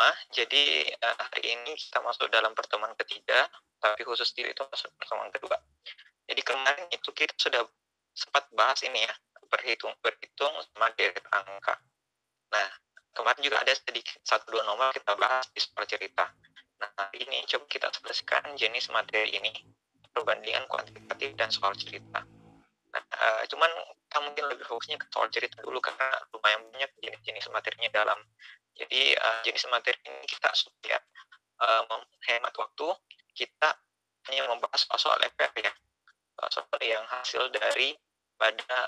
semua. Jadi hari ini kita masuk dalam pertemuan ketiga, tapi khusus diri itu masuk pertemuan kedua. Jadi kemarin itu kita sudah sempat bahas ini ya, berhitung sama deret angka. Nah, kemarin juga ada sedikit 1-2 nomor kita bahas di soal cerita. Nah, hari ini coba kita selesaikan jenis materi ini, perbandingan kuantitatif dan soal cerita. Nah, cuman kita mungkin lebih fokusnya ke soal cerita dulu karena lumayan banyak jenis-jenis materinya dalam. Jadi jenis materi ini kita supaya menghemat waktu, kita hanya membahas soal FR ya, soal yang hasil dari pada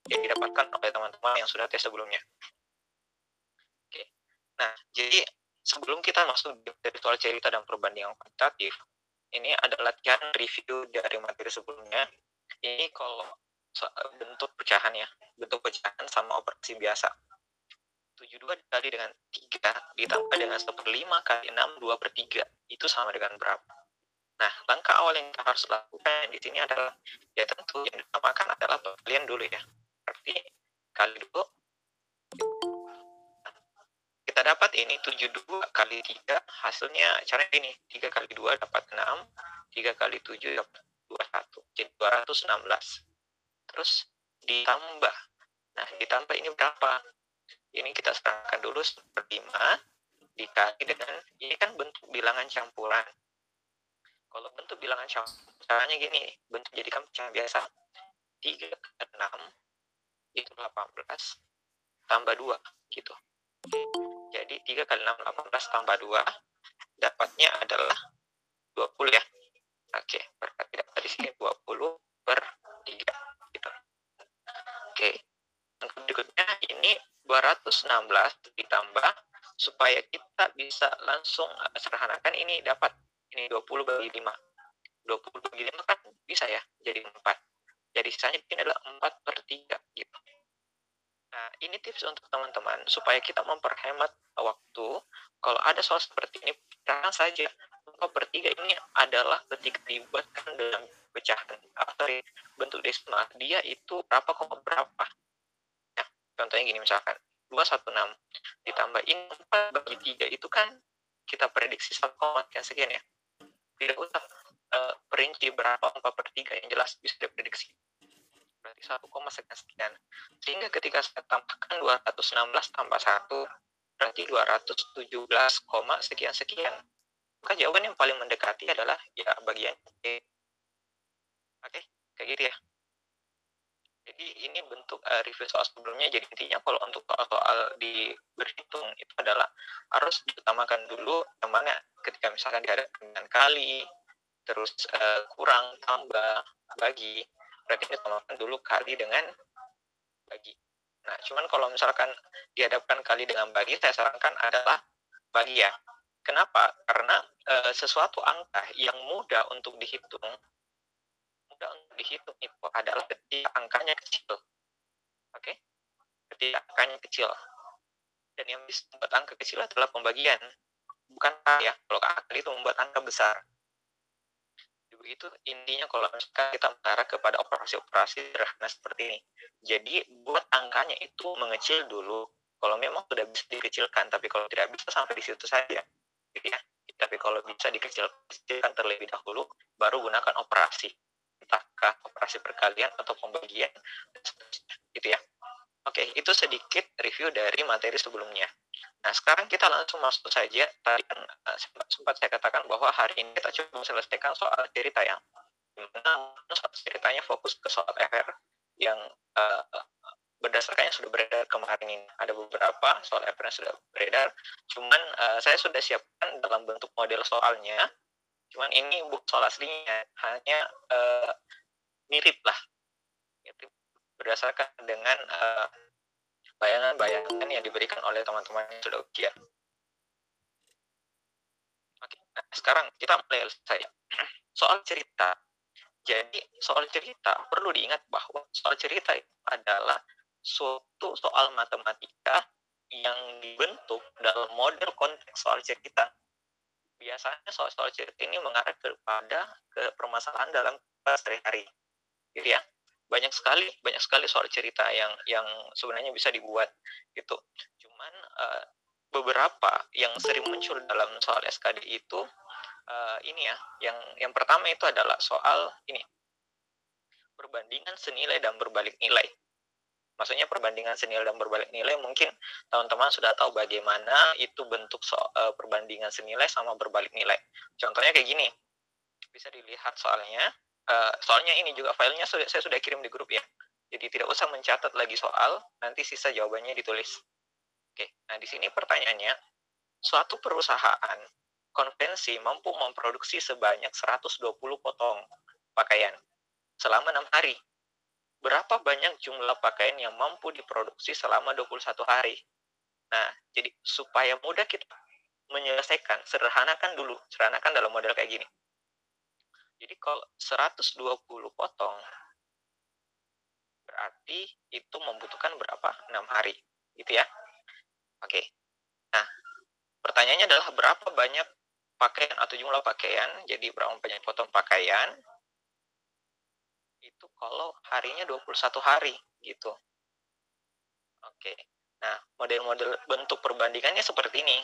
yang didapatkan oleh teman-teman yang sudah tes sebelumnya. Oke. Nah, jadi sebelum kita masuk dari soal cerita dan perbandingan kuantitatif, ini ada latihan review dari materi sebelumnya. Ini kalau bentuk pecahan ya, bentuk pecahan sama operasi biasa. 72 dikali dengan 3 ditambah dengan 1/5 kali 6 2/3 itu sama dengan berapa? Nah, langkah awal yang kita harus lakukan di sini adalah ya tentu yang dinamakan adalah perkalian dulu ya. Berarti kali dulu kita dapat ini 72 kali 3 hasilnya caranya ini 3 kali 2 dapat 6, 3 kali 7 dapat 21, jadi 216. Terus ditambah. Nah, ditambah ini berapa? Ini kita serahkan dulu 1/5 dikali dengan, ini kan bentuk bilangan campuran. Kalau bentuk bilangan campuran, caranya gini, bentuk jadikan pecahan biasa. 3 kali 6 itu 18 tambah 2 gitu. Jadi 3 kali 6 18 tambah 2 dapatnya adalah 20 ya. Oke, berarti dapat di sini 20/3 gitu. Oke. Yang berikutnya ini 216 ditambah supaya kita bisa langsung sederhanakan ini dapat ini 20/5. 20/5 kan bisa ya jadi 4. Jadi sisanya ini adalah 4/3 gitu. Nah, ini tips untuk teman-teman supaya kita memperhemat waktu. Kalau ada soal seperti ini, perhatikan saja 4/3 ini adalah ketika dibuatkan dalam pecahan bentuk desimal, dia itu berapa koma berapa. Ya, contohnya gini misalkan 216 ditambah ini 4/3 itu kan kita prediksi 1,sekian ya. Tidak usah perinci berapa 4/3, yang jelas bisa diprediksi. Berarti 1,sekian. Sehingga ketika saya tambahkan 216 tambah 1, berarti 217, sekian. Maka jawaban yang paling mendekati adalah ya bagian B. Oke, kayak gitu ya. Jadi ini bentuk review soal sebelumnya. Jadi intinya kalau untuk soal di berhitung itu adalah harus diutamakan dulu yang mana ketika misalkan dihadapkan dengan kali, terus kurang, tambah, bagi, berarti diutamakan dulu kali dengan bagi. Nah, cuman kalau misalkan dihadapkan kali dengan bagi, saya sarankan adalah bagi ya. Kenapa? Karena sesuatu angka yang mudah untuk dihitung itu adalah ketika angkanya kecil. Oke? Ketika angkanya kecil. Dan yang bisa membuat angka kecil adalah pembagian. Bukan kali ya. Kalau kali itu membuat angka besar. Begitu intinya kalau misalkan kita mengarah kepada operasi-operasi sederhana seperti ini. Jadi buat angkanya itu mengecil dulu. Kalau memang sudah bisa dikecilkan, tapi kalau tidak bisa sampai di situ saja. Gitu ya. Tapi kalau bisa dikecilkan terlebih dahulu, baru gunakan operasi. Entahkah operasi perkalian atau pembagian, gitu ya. Oke, itu sedikit review dari materi sebelumnya. Nah, sekarang kita langsung masuk saja. Tadi kan sempat saya katakan bahwa hari ini kita coba selesaikan soal cerita ya. Dimana soal ceritanya fokus ke soal FR yang berdasarkan yang sudah beredar kemarin ini. Ada beberapa soal FR yang sudah beredar. Cuman saya sudah siapkan dalam bentuk model soalnya. Cuman ini bukan soal aslinya, hanya mirip lah. Itu berdasarkan dengan bayangan-bayangan yang diberikan oleh teman-teman yang sudah ujian. Oke, nah sekarang kita mulai saja. Soal cerita. Jadi soal cerita perlu diingat bahwa soal cerita itu adalah suatu soal matematika yang dibentuk dalam model konteks soal cerita. Biasanya soal-soal cerita ini mengarah kepada permasalahan dalam sehari-hari. Gitu ya. Banyak sekali soal cerita yang sebenarnya bisa dibuat gitu. Cuman beberapa yang sering muncul dalam soal SKD itu ini ya, yang pertama itu adalah soal ini, perbandingan senilai dan berbalik nilai. Maksudnya perbandingan senilai dan berbalik nilai, mungkin teman-teman sudah tahu bagaimana itu bentuk perbandingan senilai sama berbalik nilai. Contohnya kayak gini, bisa dilihat soalnya. Soalnya ini juga filenya saya sudah kirim di grup ya. Jadi tidak usah mencatat lagi soal, nanti sisa jawabannya ditulis. Oke, nah di sini pertanyaannya, suatu perusahaan konvensi mampu memproduksi sebanyak 120 potong pakaian selama 6 hari. Berapa banyak jumlah pakaian yang mampu diproduksi selama 21 hari? Nah, jadi supaya mudah kita menyelesaikan, sederhanakan dalam model kayak gini. Jadi kalau 120 potong, berarti itu membutuhkan berapa? 6 hari, gitu ya. Oke, nah pertanyaannya adalah berapa banyak pakaian atau jumlah pakaian, jadi berapa banyak potong pakaian, itu kalau harinya 21 hari, gitu. Oke, nah model-model bentuk perbandingannya seperti ini.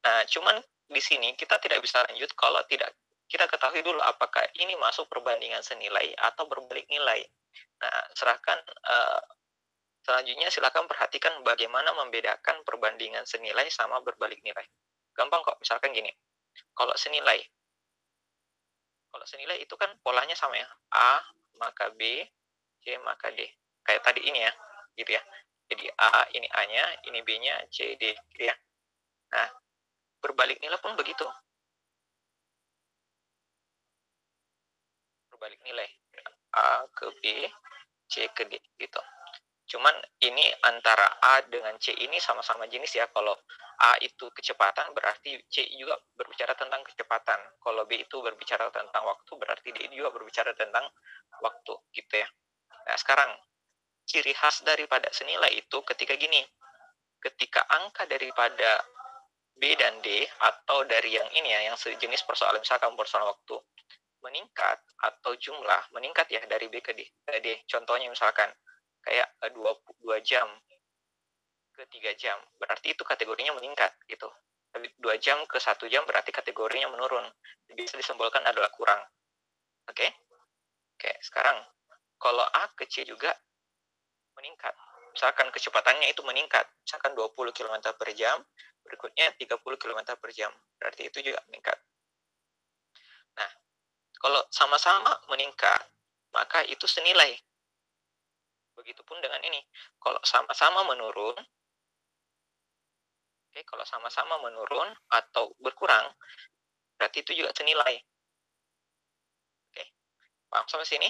Nah, cuman di sini kita tidak bisa lanjut kalau tidak kita ketahui dulu apakah ini masuk perbandingan senilai atau berbalik nilai. Nah, selanjutnya silakan perhatikan bagaimana membedakan perbandingan senilai sama berbalik nilai. Gampang kok, misalkan gini. Kalau senilai itu kan polanya sama ya. A maka B, C maka D. Kayak tadi ini ya, gitu ya. Jadi A ini A-nya, ini B-nya, C, D, gitu ya. Nah, berbalik nilai pun begitu. Berbalik nilai. A ke B, C ke D, gitu. Cuman ini antara A dengan C ini sama-sama jenis ya. Kalau A itu kecepatan, berarti C juga berbicara tentang kecepatan. Kalau B itu berbicara tentang waktu, berarti D juga berbicara tentang waktu, gitu ya. Nah, sekarang ciri khas daripada senilai itu ketika gini. Ketika angka daripada B dan D, atau dari yang ini ya, yang sejenis persoalan, misalkan persoalan waktu, meningkat atau jumlah meningkat ya dari B ke D. Contohnya misalkan kayak 2 jam ke 3 jam, berarti itu kategorinya meningkat gitu. Tapi 2 jam ke 1 jam berarti kategorinya menurun. Bisa disimpulkan adalah kurang. Oke? Oke, sekarang kalau A ke C juga meningkat. Misalkan kecepatannya itu meningkat, misalkan 20 km per jam, berikutnya 30 km per jam. Berarti itu juga meningkat. Nah, kalau sama-sama meningkat, maka itu senilai. Begitupun dengan ini. Kalau sama-sama menurun, kalau sama-sama menurun atau berkurang, berarti itu juga senilai. Oke, paham sampai sini?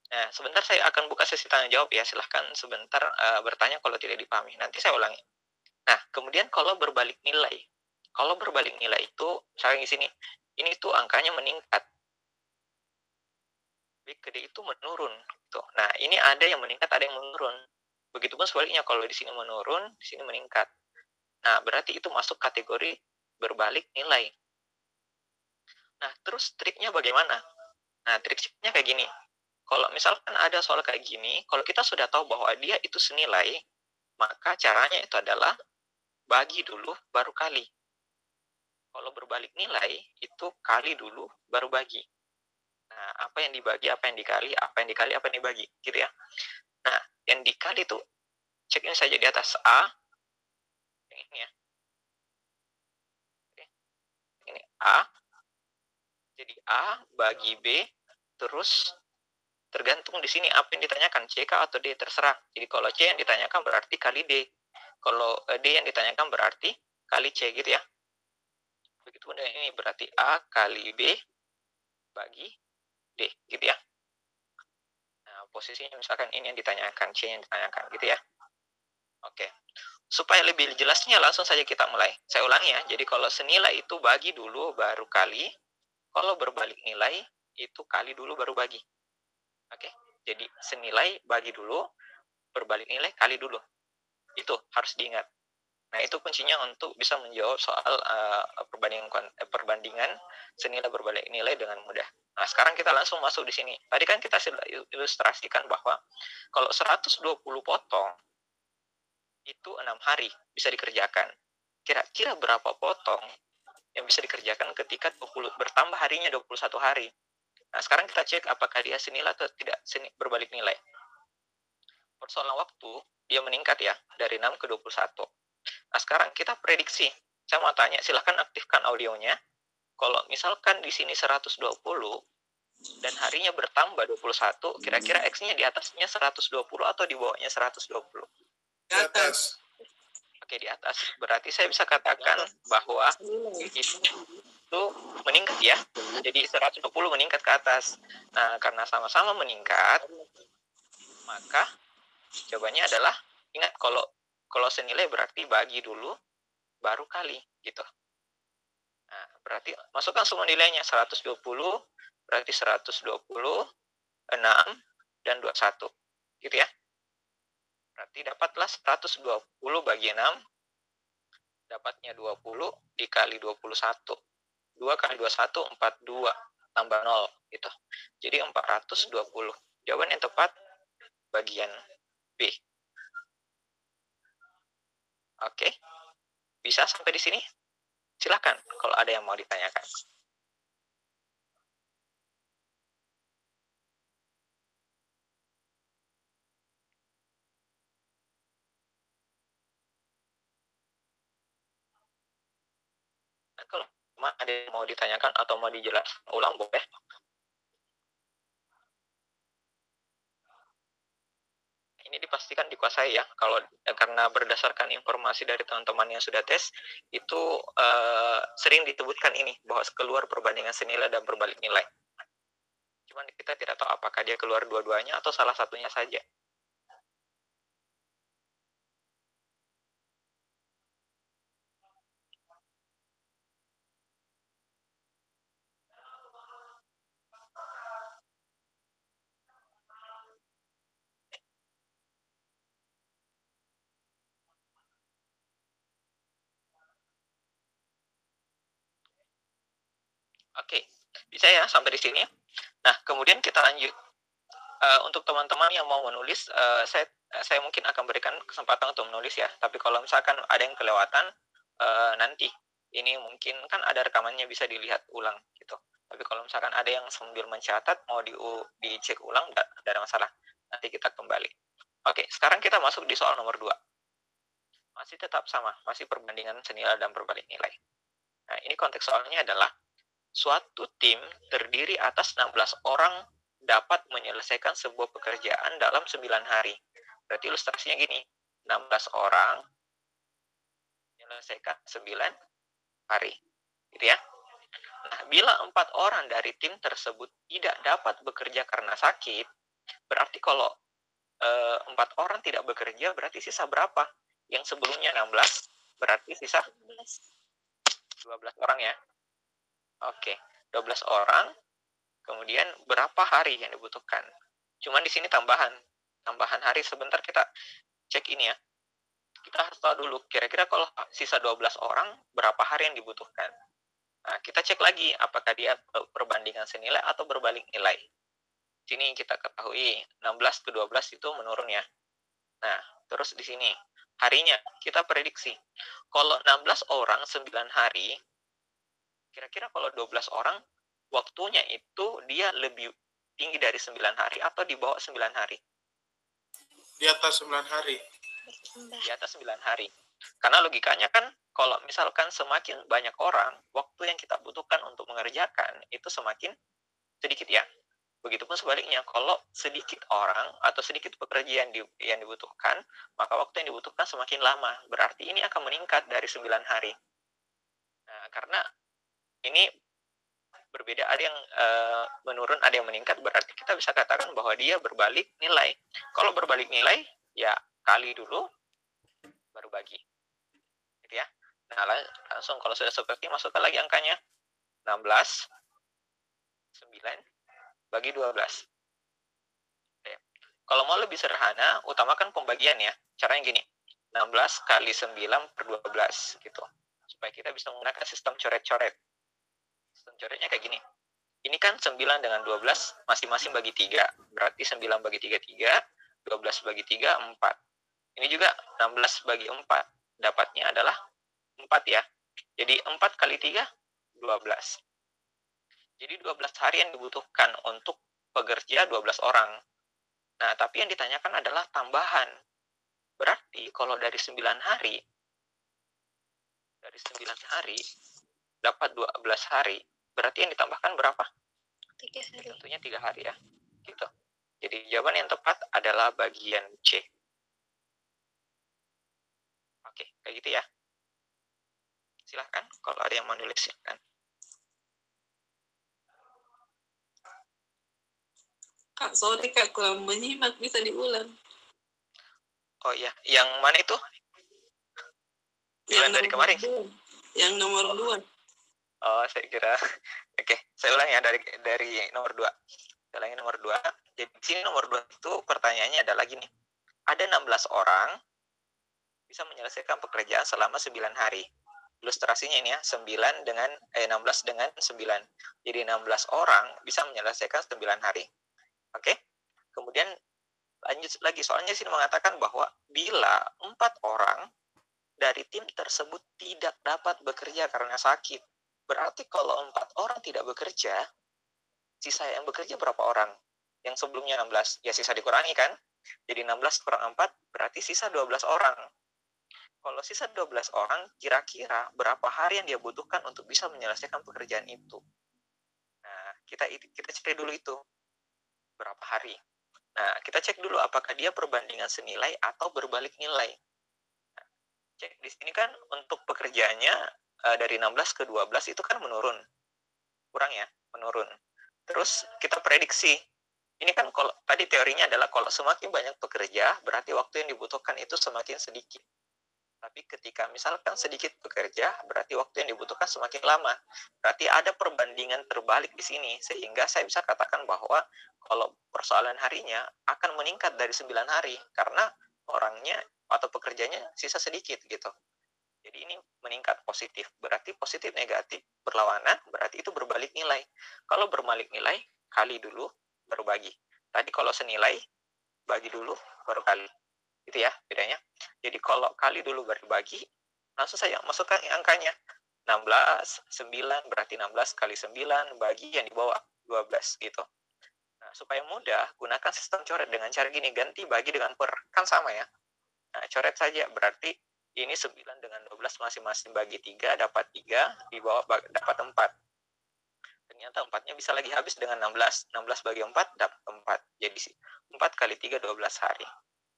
Nah, sebentar saya akan buka sesi tanya jawab ya. Silahkan sebentar bertanya kalau tidak dipahami. Nanti saya ulangi. Nah, kemudian kalau berbalik nilai. Kalau berbalik nilai itu, misalnya di sini, ini tuh angkanya meningkat. B ke D itu menurun. Tuh. Nah, ini ada yang meningkat, ada yang menurun. Begitupun sebaliknya, kalau di sini menurun, di sini meningkat. Nah, berarti itu masuk kategori berbalik nilai. Nah, terus triknya bagaimana? Nah, triknya kayak gini. Kalau misalkan ada soal kayak gini, kalau kita sudah tahu bahwa dia itu senilai, maka caranya itu adalah bagi dulu, baru kali. Kalau berbalik nilai, itu kali dulu, baru bagi. Nah, apa yang dibagi, apa yang dikali, apa yang dikali, apa yang dibagi, gitu ya. Nah, yang dikali itu, cek ini saja di atas A, yang ini ya. Ini A, jadi A bagi B, terus tergantung di sini apa yang ditanyakan, C kah atau D, terserah. Jadi kalau C yang ditanyakan berarti kali D. Kalau D yang ditanyakan berarti kali C gitu ya. Begitu dengan ini berarti A kali B bagi D gitu ya. Nah, posisinya misalkan ini yang ditanyakan, C yang ditanyakan gitu ya. Oke. Supaya lebih jelasnya langsung saja kita mulai. Saya ulangi ya. Jadi kalau senilai itu bagi dulu baru kali. Kalau berbalik nilai itu kali dulu baru bagi. Oke. Jadi senilai bagi dulu, berbalik nilai kali dulu. Itu harus diingat. Nah, itu kuncinya untuk bisa menjawab soal perbandingan senilai berbalik nilai dengan mudah. Nah, sekarang kita langsung masuk di sini. Tadi kan kita sudah ilustrasikan bahwa kalau 120 potong itu 6 hari bisa dikerjakan. kira-kira berapa potong yang bisa dikerjakan ketika bertambah harinya 21 hari. Nah, sekarang kita cek apakah dia senilai atau tidak berbalik nilai. Persoalan waktu, dia meningkat ya, dari 6 ke 21. Nah, sekarang kita prediksi. Saya mau tanya, silahkan aktifkan audionya. Kalau misalkan di sini 120, dan harinya bertambah 21, kira-kira X-nya di atasnya 120 atau di bawahnya 120? Di atas. Oke, di atas. Berarti saya bisa katakan bahwa itu meningkat ya. Jadi 120 meningkat ke atas. Nah, karena sama-sama meningkat, maka jawabannya adalah, ingat kalau senilai berarti bagi dulu, baru kali, gitu. Nah, berarti masukkan semua nilainya, 120, berarti 120, 6, dan 21. Gitu ya. Berarti dapatlah 120 bagi 6, dapatnya 20 dikali 21. 2 kali 21, 42, tambah 0, gitu. Jadi 420. Jawaban yang tepat, bagian B. Oke, bisa sampai di sini? Silakan kalau ada yang mau ditanyakan. Nah, kalau ada yang mau ditanyakan atau mau dijelaskan ulang, boleh. Ini dipastikan dikuasai ya. Kalau karena berdasarkan informasi dari teman-teman yang sudah tes, itu sering disebutkan ini bahwa keluar perbandingan senilai dan berbalik nilai. Cuman kita tidak tahu apakah dia keluar dua-duanya atau salah satunya saja. Oke, bisa ya sampai di sini. Nah, kemudian kita lanjut. Untuk teman-teman yang mau menulis, saya mungkin akan berikan kesempatan untuk menulis ya. Tapi kalau misalkan ada yang kelewatan, nanti ini mungkin kan ada rekamannya bisa dilihat ulang gitu. Tapi kalau misalkan ada yang sambil mencatat mau dicek ulang, tidak ada masalah. Nanti kita kembali. Oke, sekarang kita masuk di soal nomor 2. Masih tetap sama, masih perbandingan senilai dan berbalik nilai. Nah, ini konteks soalnya adalah suatu tim terdiri atas 16 orang dapat menyelesaikan sebuah pekerjaan dalam 9 hari. Berarti ilustrasinya gini, 16 orang menyelesaikan 9 hari. Gitu ya. Nah, bila 4 orang dari tim tersebut tidak dapat bekerja karena sakit, berarti kalau 4 orang tidak bekerja, berarti sisa berapa? Yang sebelumnya 16, berarti sisa 12 orang ya. Oke, 12 orang, kemudian berapa hari yang dibutuhkan. Cuman di sini tambahan hari, sebentar kita cek ini ya. Kita harus tahu dulu, kira-kira kalau sisa 12 orang, berapa hari yang dibutuhkan. Nah, kita cek lagi, apakah dia perbandingan senilai atau berbalik nilai. Sini kita ketahui, 16 ke 12 itu menurun ya. Nah, terus di sini, harinya, kita prediksi. Kalau 16 orang 9 hari, kira-kira kalau 12 orang, waktunya itu dia lebih tinggi dari 9 hari atau di bawah 9 hari? Di atas 9 hari. Di atas 9 hari. Karena logikanya kan, kalau misalkan semakin banyak orang, waktu yang kita butuhkan untuk mengerjakan itu semakin sedikit ya. Begitupun sebaliknya, kalau sedikit orang atau sedikit pekerjaan yang dibutuhkan, maka waktu yang dibutuhkan semakin lama. Berarti ini akan meningkat dari 9 hari. Nah, karena ini berbeda, ada yang menurun, ada yang meningkat, berarti kita bisa katakan bahwa dia berbalik nilai. Kalau berbalik nilai, ya kali dulu, baru bagi. Gitu ya. Nah, langsung kalau sudah seperti, masukkan lagi angkanya. 16, 9, bagi 12. Oke. Kalau mau lebih sederhana, utamakan pembagian ya. Caranya gini, 16 kali 9 per 12, gitu. Supaya kita bisa menggunakan sistem coret-coret. Sistem coretnya kayak gini. Ini kan 9 dengan 12, masing-masing bagi 3. Berarti 9 bagi 3, 3. 12 bagi 3, 4. Ini juga 16 bagi 4. Dapatnya adalah 4 ya. Jadi 4 kali 3, 12. Jadi 12 hari yang dibutuhkan untuk pekerja 12 orang. Nah, tapi yang ditanyakan adalah tambahan. Berarti kalau dari 9 hari, dapat 12 hari, berarti yang ditambahkan berapa? 3 hari. Tentunya 3 hari ya. Gitu. Jadi jawaban yang tepat adalah bagian C. Oke, kayak gitu ya. Silahkan, kalau ada yang mau nulis silahkan. Kak, sorry Kak, kurang menyimak, bisa diulang. Oh iya, yang mana itu? Yang dari kemarin? Yang nomor 2. Oh, saya kira. Oke, saya ulang ya dari nomor 2. Saya ulangi nomor 2. Jadi di sini nomor 2 itu pertanyaannya adalah gini. Ada 16 orang bisa menyelesaikan pekerjaan selama 9 hari. Ilustrasinya ini ya, 16 dengan 9. Jadi 16 orang bisa menyelesaikan 9 hari. Oke? Kemudian lanjut lagi, soalnya sini mengatakan bahwa bila 4 orang dari tim tersebut tidak dapat bekerja karena sakit. Berarti kalau 4 orang tidak bekerja, sisa yang bekerja berapa orang? Yang sebelumnya 16, ya sisa dikurangi kan? Jadi 16 kurang 4, berarti sisa 12 orang. Kalau sisa 12 orang, kira-kira berapa hari yang dia butuhkan untuk bisa menyelesaikan pekerjaan itu? Nah, kita cek dulu itu. Berapa hari? Nah, kita cek dulu apakah dia perbandingan senilai atau berbalik nilai. Nah, cek di sini kan untuk pekerjaannya dari 16 ke 12 itu kan menurun. Kurang ya, menurun. Terus kita prediksi. Ini kan kalau tadi teorinya adalah kalau semakin banyak pekerja, berarti waktu yang dibutuhkan itu semakin sedikit. Tapi ketika misalkan sedikit bekerja, berarti waktu yang dibutuhkan semakin lama. Berarti ada perbandingan terbalik di sini, sehingga saya bisa katakan bahwa kalau persoalan harinya akan meningkat dari 9 hari, karena orangnya atau pekerjanya sisa sedikit gitu. Jadi ini meningkat positif, berarti positif negatif berlawanan, berarti itu berbalik nilai. Kalau berbalik nilai, kali dulu, baru bagi. Tadi kalau senilai, bagi dulu, baru kali. Itu ya bedanya. Jadi kalau kali dulu baru bagi, langsung saya masukkan angkanya. 16, 9, berarti 16 kali 9, bagi yang di bawah 12 gitu. Nah, supaya mudah, gunakan sistem coret dengan cara gini, ganti bagi dengan per. Kan sama ya. Nah, coret saja, berarti ini 9 dengan 12 masing-masing bagi 3, dapat 3, di bawah dapat 4. Ternyata 4-nya bisa lagi habis dengan 16. 16 bagi 4, dapat 4. Jadi 4 kali 3, 12 hari.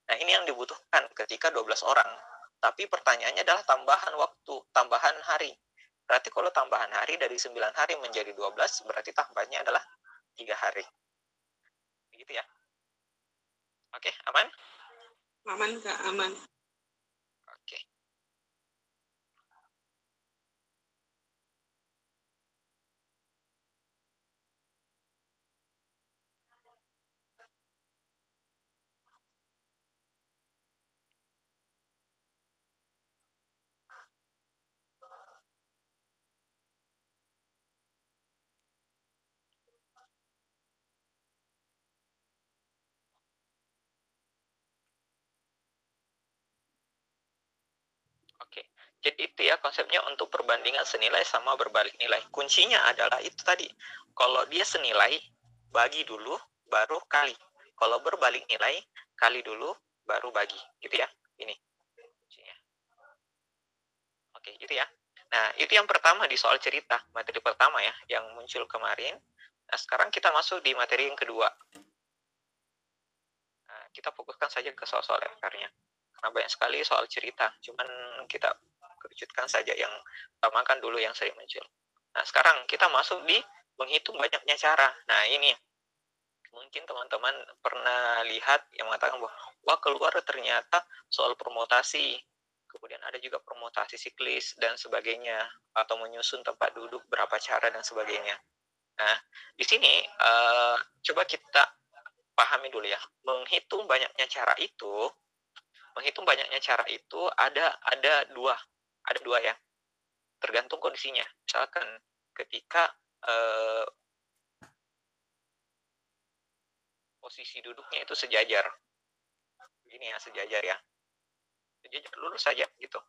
Nah, ini yang dibutuhkan ketika 12 orang. Tapi pertanyaannya adalah tambahan waktu, tambahan hari. Berarti kalau tambahan hari dari 9 hari menjadi 12, berarti tambahnya adalah 3 hari. Begitu ya. Oke, aman? Aman Kak, aman. Oke. Oke, jadi itu ya konsepnya untuk perbandingan senilai sama berbalik nilai. Kuncinya adalah itu tadi, kalau dia senilai, bagi dulu, baru kali. Kalau berbalik nilai, kali dulu, baru bagi. Gitu ya, ini kuncinya. Oke, itu ya. Nah, itu yang pertama di soal cerita, materi pertama ya, yang muncul kemarin. Nah, sekarang kita masuk di materi yang kedua. Nah, kita fokuskan saja ke soal-soal FR-nya. Karena banyak sekali soal cerita, cuman kita kerucutkan saja yang utamakan dulu yang sering muncul. Nah, sekarang kita masuk di menghitung banyaknya cara. Nah, ini mungkin teman-teman pernah lihat yang mengatakan bahwa wah keluar ternyata soal permutasi, kemudian ada juga permutasi siklis dan sebagainya, atau menyusun tempat duduk berapa cara dan sebagainya. Nah, di sini coba kita pahami dulu ya, menghitung banyaknya cara itu ada dua ya, tergantung kondisinya. Misalkan ketika posisi duduknya itu sejajar, begini ya, sejajar lurus saja gitu.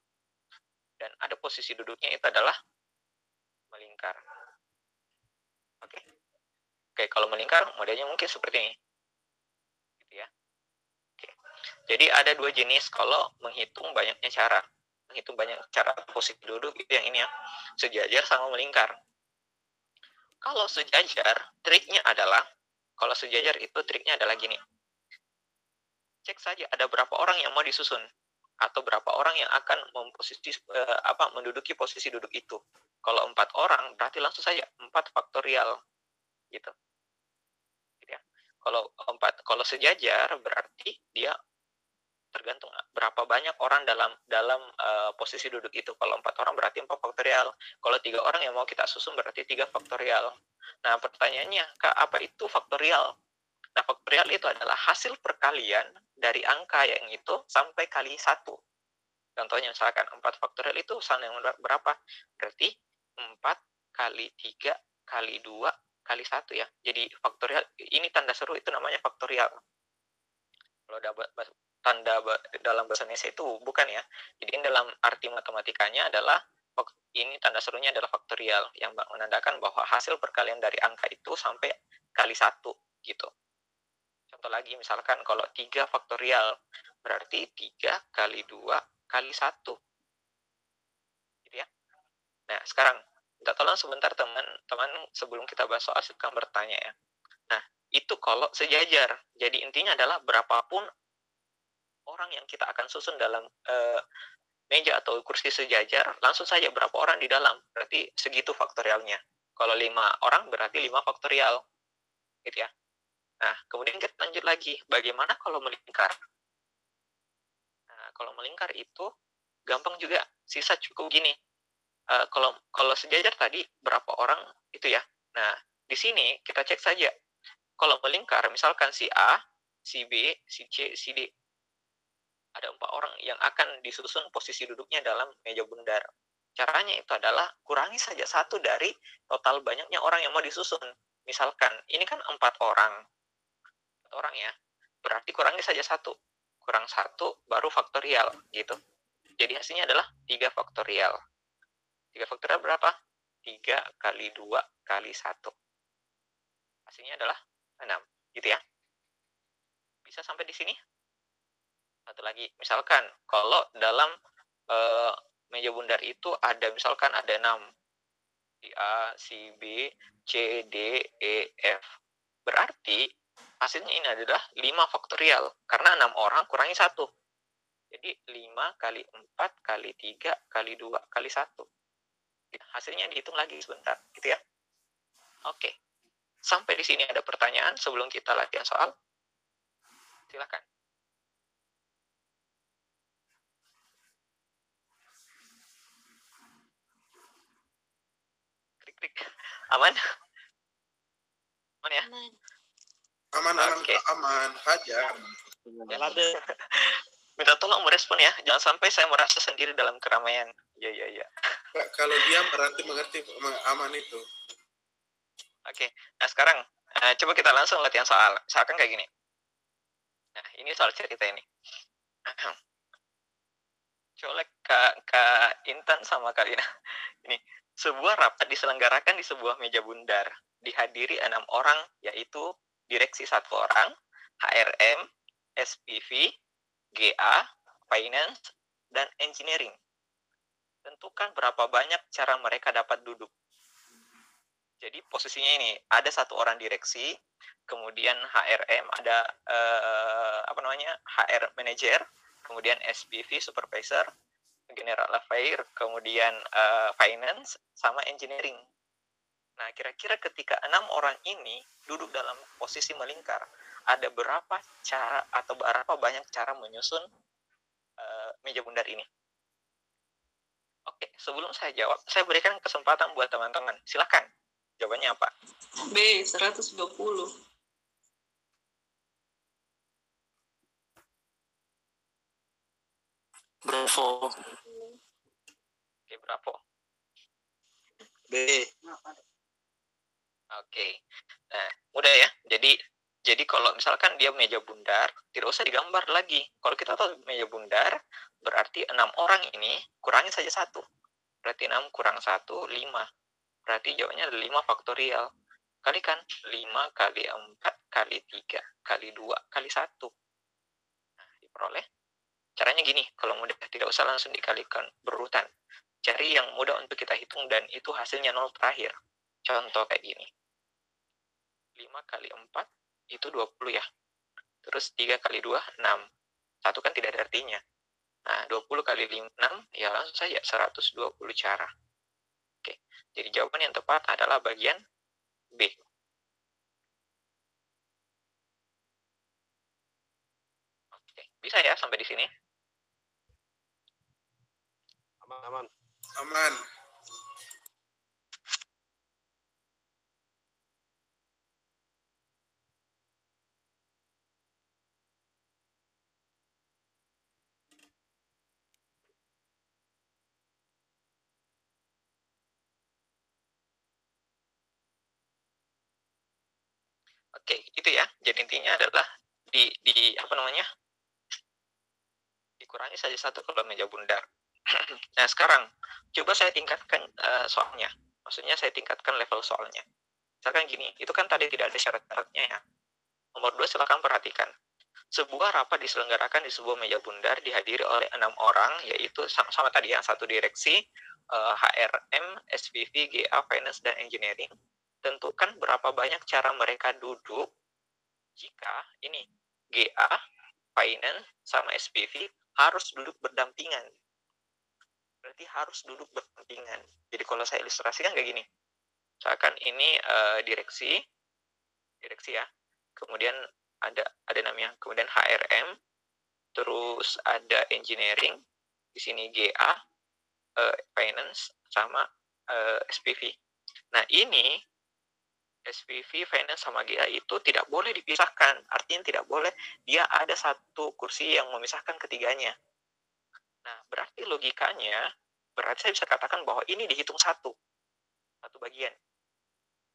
dan ada posisi duduknya itu adalah melingkar. Oke. Oke, kalau melingkar modelnya mungkin seperti ini. Gitu ya. Oke. Jadi ada dua jenis kalau menghitung banyaknya cara. Menghitung banyak cara posisi duduk itu yang ini ya. Sejajar sama melingkar. Kalau sejajar, triknya adalah kalau sejajar itu triknya adalah gini. Cek saja ada berapa orang yang mau disusun atau berapa orang yang akan menduduki posisi duduk itu. Kalau 4 orang berarti langsung saja 4 faktorial gitu. Ya. Kalau sejajar berarti dia tergantung berapa banyak orang dalam posisi duduk itu. Kalau 4 orang berarti 4 faktorial. Kalau 3 orang yang mau kita susun berarti 3 faktorial. Nah, pertanyaannya, Kak, apa itu faktorial? Nah, faktorial itu adalah hasil perkalian dari angka yang itu sampai kali 1. Contohnya misalkan 4 faktorial itu sama yang berapa? Berarti 4 kali 3 kali 2 kali 1 ya. Jadi faktorial, ini tanda seru itu namanya faktorial. Kalau tanda dalam bahasa Indonesia itu bukan ya. Jadi dalam arti matematikanya adalah ini tanda serunya adalah faktorial yang menandakan bahwa hasil perkalian dari angka itu sampai kali 1 gitu. Contoh lagi misalkan kalau 3 faktorial berarti 3 kali 2 kali 1. Gitu ya. Nah, sekarang minta tolong sebentar teman-teman sebelum kita bahas soal silakan bertanya ya. Nah, itu kalau sejajar. Jadi intinya adalah berapapun orang yang kita akan susun dalam meja atau kursi sejajar, langsung saja berapa orang di dalam. Berarti segitu faktorialnya. Kalau 5 orang berarti 5 faktorial. Gitu ya. Nah, kemudian kita lanjut lagi. Bagaimana kalau melingkar? Nah, kalau melingkar itu gampang juga. Sisa cukup gini. Kalau sejajar tadi berapa orang itu ya. Nah, di sini kita cek saja. Kalau melingkar, misalkan si A, si B, si C, si D. Ada 4 orang yang akan disusun posisi duduknya dalam meja bundar. Caranya itu adalah kurangi saja 1 dari total banyaknya orang yang mau disusun. Misalkan, ini kan 4 orang. 4 orang ya. Berarti kurangi saja 1. Kurang 1 baru faktorial gitu. Jadi hasilnya adalah 3 faktorial. 3 faktorial berapa? 3 kali 2 kali 1. Hasilnya adalah 6. Gitu ya. Bisa sampai di sini? Satu lagi, misalkan kalau dalam meja bundar itu ada misalkan ada 6. Si A, si B, C, D, E, F. Berarti hasilnya ini adalah 5 faktorial. Karena 6 orang kurangi 1. Jadi 5 kali 4 kali 3 kali 2 kali 1. Hasilnya dihitung lagi sebentar. Gitu ya. Oke. Sampai di sini ada pertanyaan sebelum kita latihan soal? Silakan. Klik-klik. Aman? Aman ya? Aman, Oke. aman, hajar. Minta tolong merespon ya. Jangan sampai saya merasa sendiri dalam keramaian. Ya. Kalau dia berarti mengerti aman itu. Oke. Nah, sekarang coba kita langsung latihan soal. Misalkan kayak gini. Nah, ini soal cerita ini. Colek Kak Intan sama Kak Lina. Ini sebuah rapat diselenggarakan di sebuah meja bundar. Dihadiri 6 orang, yaitu direksi 1 orang, HRM, SPV, GA, Finance, dan Engineering. Tentukan berapa banyak cara mereka dapat duduk. Jadi posisinya ini, ada 1 orang direksi, kemudian HRM, ada HR Manager, kemudian SPV Supervisor, General Affair, kemudian Finance, sama Engineering. Nah, kira-kira ketika 6 orang ini duduk dalam posisi melingkar, ada berapa cara atau berapa banyak cara menyusun meja bundar ini? Oke, sebelum saya jawab, saya berikan kesempatan buat teman-teman. Silakan. Jawabannya apa? B, 120. Bravo. Oke, bravo. B. Oke. Nah, mudah ya. Jadi kalau misalkan dia meja bundar, tidak usah digambar lagi. Kalau kita tahu meja bundar, berarti 6 orang ini kurangi saja 1. Berarti 6 kurang 1, 5. Berarti jawabannya 5 faktorial. Kalikan 5 kali 4 kali 3 kali 2 kali 1. Nah, diperoleh. Caranya gini, kalau mudah tidak usah langsung dikalikan berurutan. Cari yang mudah untuk kita hitung dan itu hasilnya 0 terakhir. Contoh kayak gini. 5 kali 4 itu 20 ya. Terus 3 kali 2, 6. 1 kan tidak ada artinya. Nah, 20 kali 6, ya langsung saja 120 cara. Oke, jadi jawaban yang tepat adalah bagian B. Oke, bisa ya sampai di sini? Aman. Aman. Oke, itu ya. Jadi intinya adalah di apa namanya? Dikurangi saja 1 kalau meja bundar. Nah, sekarang coba saya tingkatkan soalnya. Maksudnya saya tingkatkan level soalnya. Misalkan gini, itu kan tadi tidak ada syarat-syaratnya ya. Nomor 2, silakan perhatikan. Sebuah rapat diselenggarakan di sebuah meja bundar dihadiri oleh 6 orang, yaitu sama tadi ya, satu direksi, HRM, SPV, GA, Finance, dan Engineering. Tentukan berapa banyak cara mereka duduk jika ini GA, Finance, sama SPV harus duduk berdampingan. Berarti harus duduk berdampingan. Jadi kalau saya ilustrasikan kayak gini. Misalkan ini direksi ya. Kemudian ada namanya, kemudian HRM, terus ada engineering, di sini GA, finance, sama SPV. Nah, ini SPV, finance, sama GA itu tidak boleh dipisahkan. Artinya tidak boleh dia ada satu kursi yang memisahkan ketiganya. Nah, berarti logikanya, berarti saya bisa katakan bahwa ini dihitung satu bagian.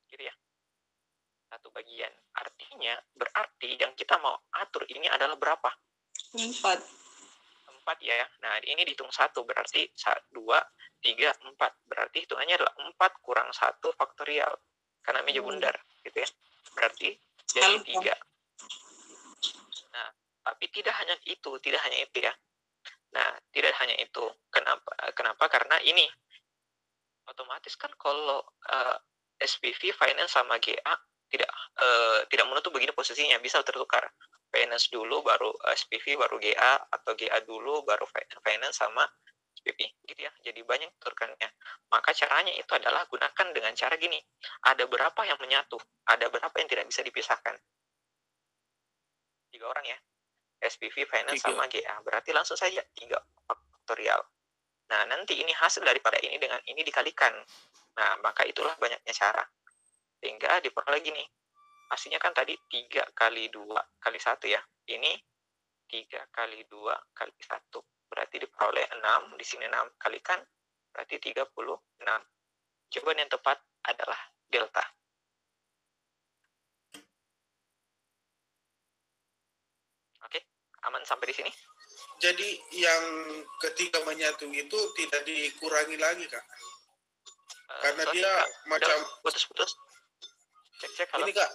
Gitu ya. Satu bagian. Artinya, berarti yang kita mau atur ini adalah berapa? 4. 4 ya. Nah, ini dihitung 1, berarti 2, 3, 4. Berarti hitungannya adalah 4 kurang 1 faktorial. Karena meja bundar, gitu ya. Berarti jadi 3. Nah, tapi tidak hanya itu ya. Nah, tidak hanya itu. Kenapa? Karena ini otomatis kan kalau SPV, finance, sama GA tidak menutup begini posisinya, bisa tertukar. Finance dulu baru SPV baru GA, atau GA dulu baru finance sama SPV gitu ya. Jadi banyak tukarnya. Maka caranya itu adalah gunakan dengan cara gini. Ada berapa yang menyatu, ada berapa yang tidak bisa dipisahkan. 3 orang ya. SPV, finance, 3. sama GA. Berarti langsung saja 3 faktorial. Nah, nanti ini hasil daripada ini dengan ini dikalikan. Nah, maka itulah banyaknya cara. Sehingga diperoleh gini. Hasilnya kan tadi 3 kali 2 kali 1 ya. Ini 3 kali 2 kali 1. Berarti diperoleh 6. Di sini 6 kalikan. Berarti 36. Jawaban yang tepat adalah delta. Oke, aman sampai di sini? Jadi yang ketiga menyatu itu tidak dikurangi lagi, Kak. Karena sorry, dia Kak. macam Putus. Cek halo. ini, Kak.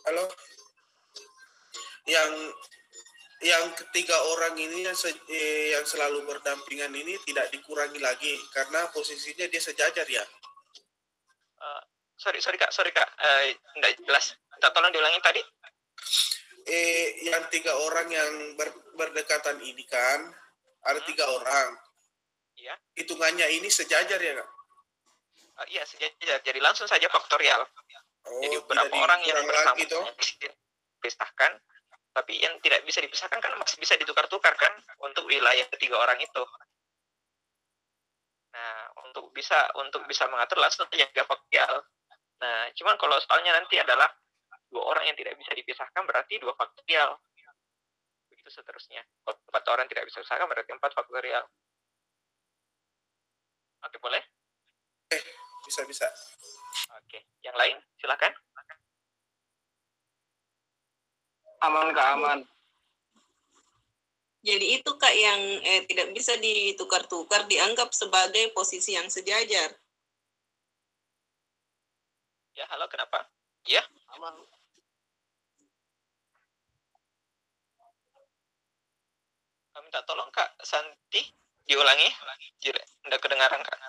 Halo. Yang ketiga orang ini yang selalu berdampingan ini tidak dikurangi lagi karena posisinya dia sejajar ya. Sorry Kak. Enggak jelas. Tolong diulangi tadi. Yang 3 orang yang berdekatan ini kan ada 3 orang. Iya. Hitungannya ini sejajar ya, Kak? Iya, sejajar. Jadi langsung saja faktorial. Oh, jadi berapa orang yang bersama dipisahkan, tapi yang tidak bisa dipisahkan kan masih bisa ditukar-tukar kan untuk wilayah ketiga orang itu. Nah, untuk bisa mengatur langsung saja 3 faktorial. Nah, cuman kalau soalnya nanti adalah 2 orang yang tidak bisa dipisahkan berarti 2 faktorial. Begitu seterusnya. Kalau 4 orang tidak bisa dipisahkan berarti 4 faktorial. Oke, boleh? Bisa. Oke, yang lain silakan. Aman Kak, aman. Jadi itu Kak yang tidak bisa ditukar-tukar dianggap sebagai posisi yang sejajar. Ya, halo, kenapa? Ya, Aman. minta tolong Kak Santi diulangi. Tidak kedengaran Kak.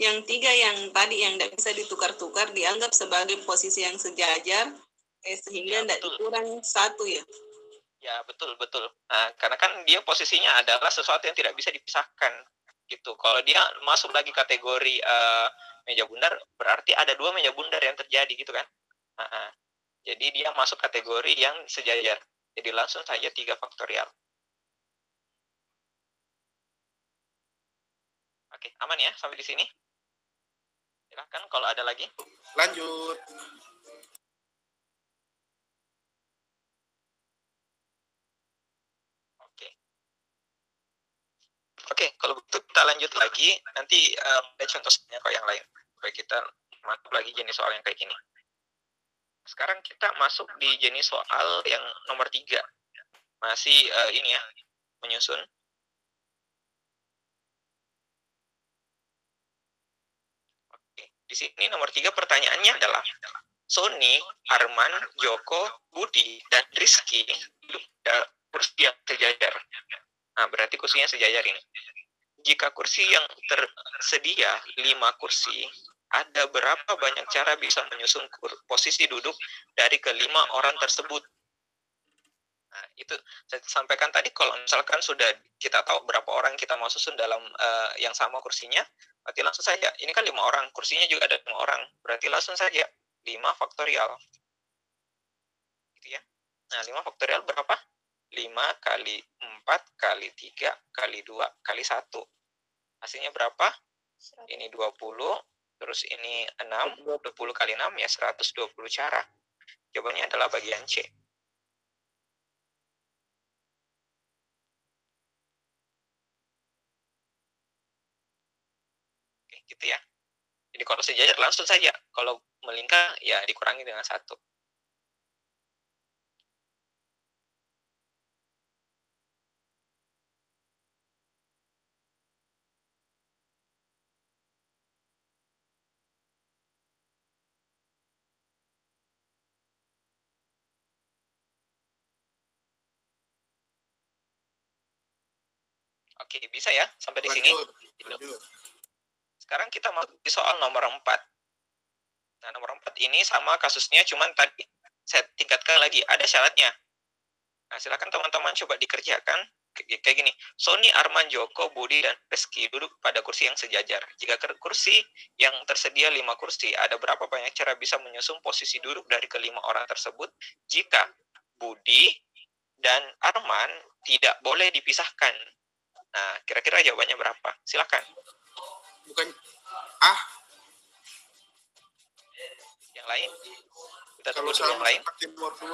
Yang 3 yang tadi yang tidak bisa ditukar-tukar dianggap sebagai posisi yang sejajar, sehingga tidak dikurang 1 ya. Ya, betul. Nah, karena kan dia posisinya adalah sesuatu yang tidak bisa dipisahkan gitu. Kalau dia masuk lagi kategori meja bundar, berarti ada 2 meja bundar yang terjadi gitu kan. Jadi dia masuk kategori yang sejajar. Jadi langsung saja 3 faktorial. Oke, aman ya sampai di sini? Silahkan kalau ada lagi. Lanjut. Oke, kalau begitu kita lanjut lagi. Nanti ada contohnya kok yang lain. Supaya kita masuk lagi jenis soal yang kayak gini. Sekarang kita masuk di jenis soal yang nomor 3. Masih ini ya, menyusun. Oke, di sini nomor 3 pertanyaannya adalah Sony, Arman, Joko, Budi, dan Rizky kursi yang sejajar. Nah, berarti kursinya sejajar ini. Jika kursi yang tersedia 5 kursi, ada berapa banyak cara bisa menyusun posisi duduk dari kelima orang tersebut? Nah, itu saya sampaikan tadi, kalau misalkan sudah kita tahu berapa orang kita mau susun dalam yang sama kursinya, berarti langsung saja, ini kan 5 orang, kursinya juga ada 5 orang, berarti langsung saja 5 faktorial. Gitu ya. Nah, 5 faktorial berapa? 5 kali 4 kali 3 kali 2 kali 1. Hasilnya berapa? Ini 20, terus ini 6, 20 kali 6 ya 120 cara. Jawabannya adalah bagian C. Oke, gitu ya. Jadi kalau sejajar langsung saja, kalau melingkar ya dikurangi dengan 1. Oke, bisa ya sampai di sini? Lanjut. Sekarang kita masuk di soal nomor 4. Nah, nomor 4 ini sama kasusnya, cuman tadi saya tingkatkan lagi, ada syaratnya. Nah, silakan teman-teman coba dikerjakan. Kayak gini, Sony, Arman, Joko, Budi, dan Rizky duduk pada kursi yang sejajar. Jika kursi yang tersedia 5 kursi, ada berapa banyak cara bisa menyusun posisi duduk dari kelima orang tersebut jika Budi dan Arman tidak boleh dipisahkan? Nah, kira-kira jawabannya berapa? Silakan. Bukan Yang lain? Kita kalau tunggu dulu yang lain. seperti nomor 2.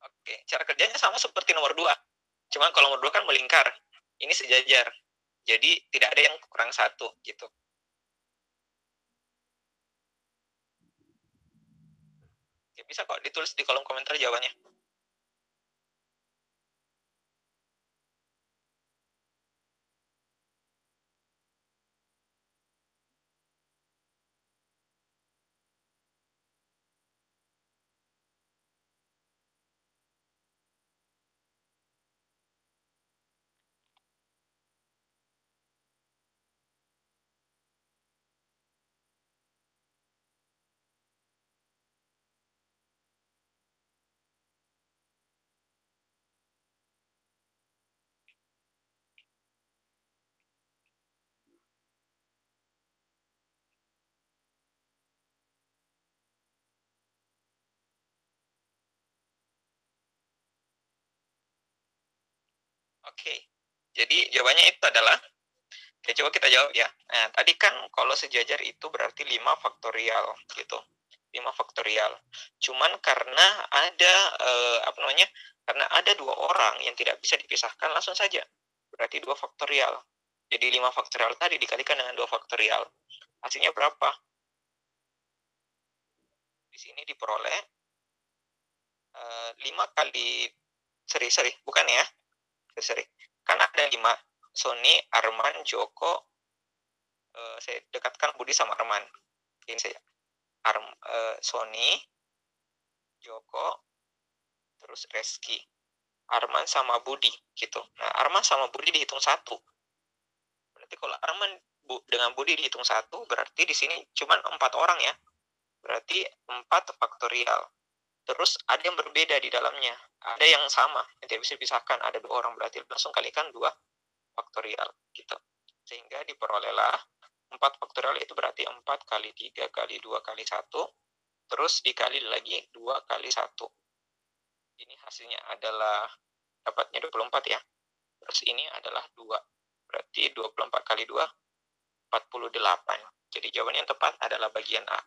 Oke, cara kerjanya sama seperti nomor 2. Cuman kalau nomor 2 kan melingkar. Ini sejajar. Jadi tidak ada yang kurang 1 gitu. Oke, bisa kok ditulis di kolom komentar jawabannya. Oke, jadi jawabannya itu adalah, oke, coba kita jawab ya. Nah, tadi kan kalau sejajar itu berarti 5 faktorial gitu. 5 faktorial. Cuman karena ada karena ada 2 orang yang tidak bisa dipisahkan, langsung saja. Berarti 2 faktorial. Jadi 5 faktorial tadi dikalikan dengan 2 faktorial. Hasilnya berapa? Di sini diperoleh 5 kali, sorry, bukan ya. Sorry. Kan ada 5. Sony, Arman, Joko, saya dekatkan Budi sama Arman. Ini saya. Sony, Joko, terus Reski. Arman sama Budi gitu. Nah, Arman sama Budi dihitung 1. Berarti kalau Arman dengan Budi dihitung 1, berarti di sini cuma 4 orang ya. Berarti 4 faktorial. Terus ada yang berbeda di dalamnya. Ada yang sama, yang tidak bisa dipisahkan. Ada 2 orang, berarti langsung kalikan 2 faktorial gitu. Sehingga diperolehlah 4 faktorial, itu berarti 4 kali 3 kali 2 kali 1. Terus dikali lagi 2 kali 1. Ini hasilnya adalah dapatnya 24 ya. Terus ini adalah 2. Berarti 24 kali 2, 48. Jadi jawaban yang tepat adalah bagian A.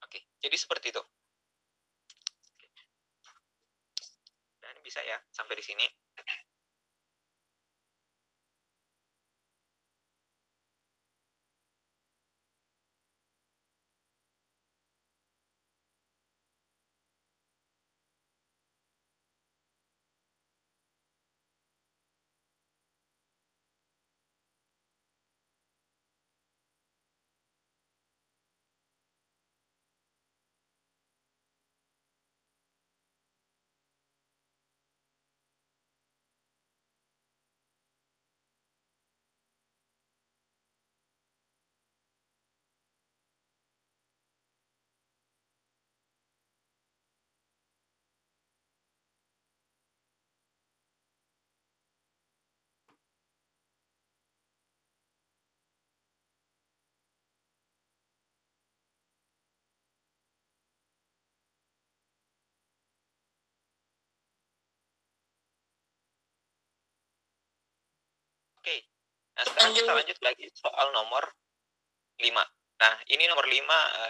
Oke, jadi seperti itu. Dan bisa ya sampai di sini. Oke, nah sekarang kita lanjut lagi soal nomor 5. Nah, ini nomor 5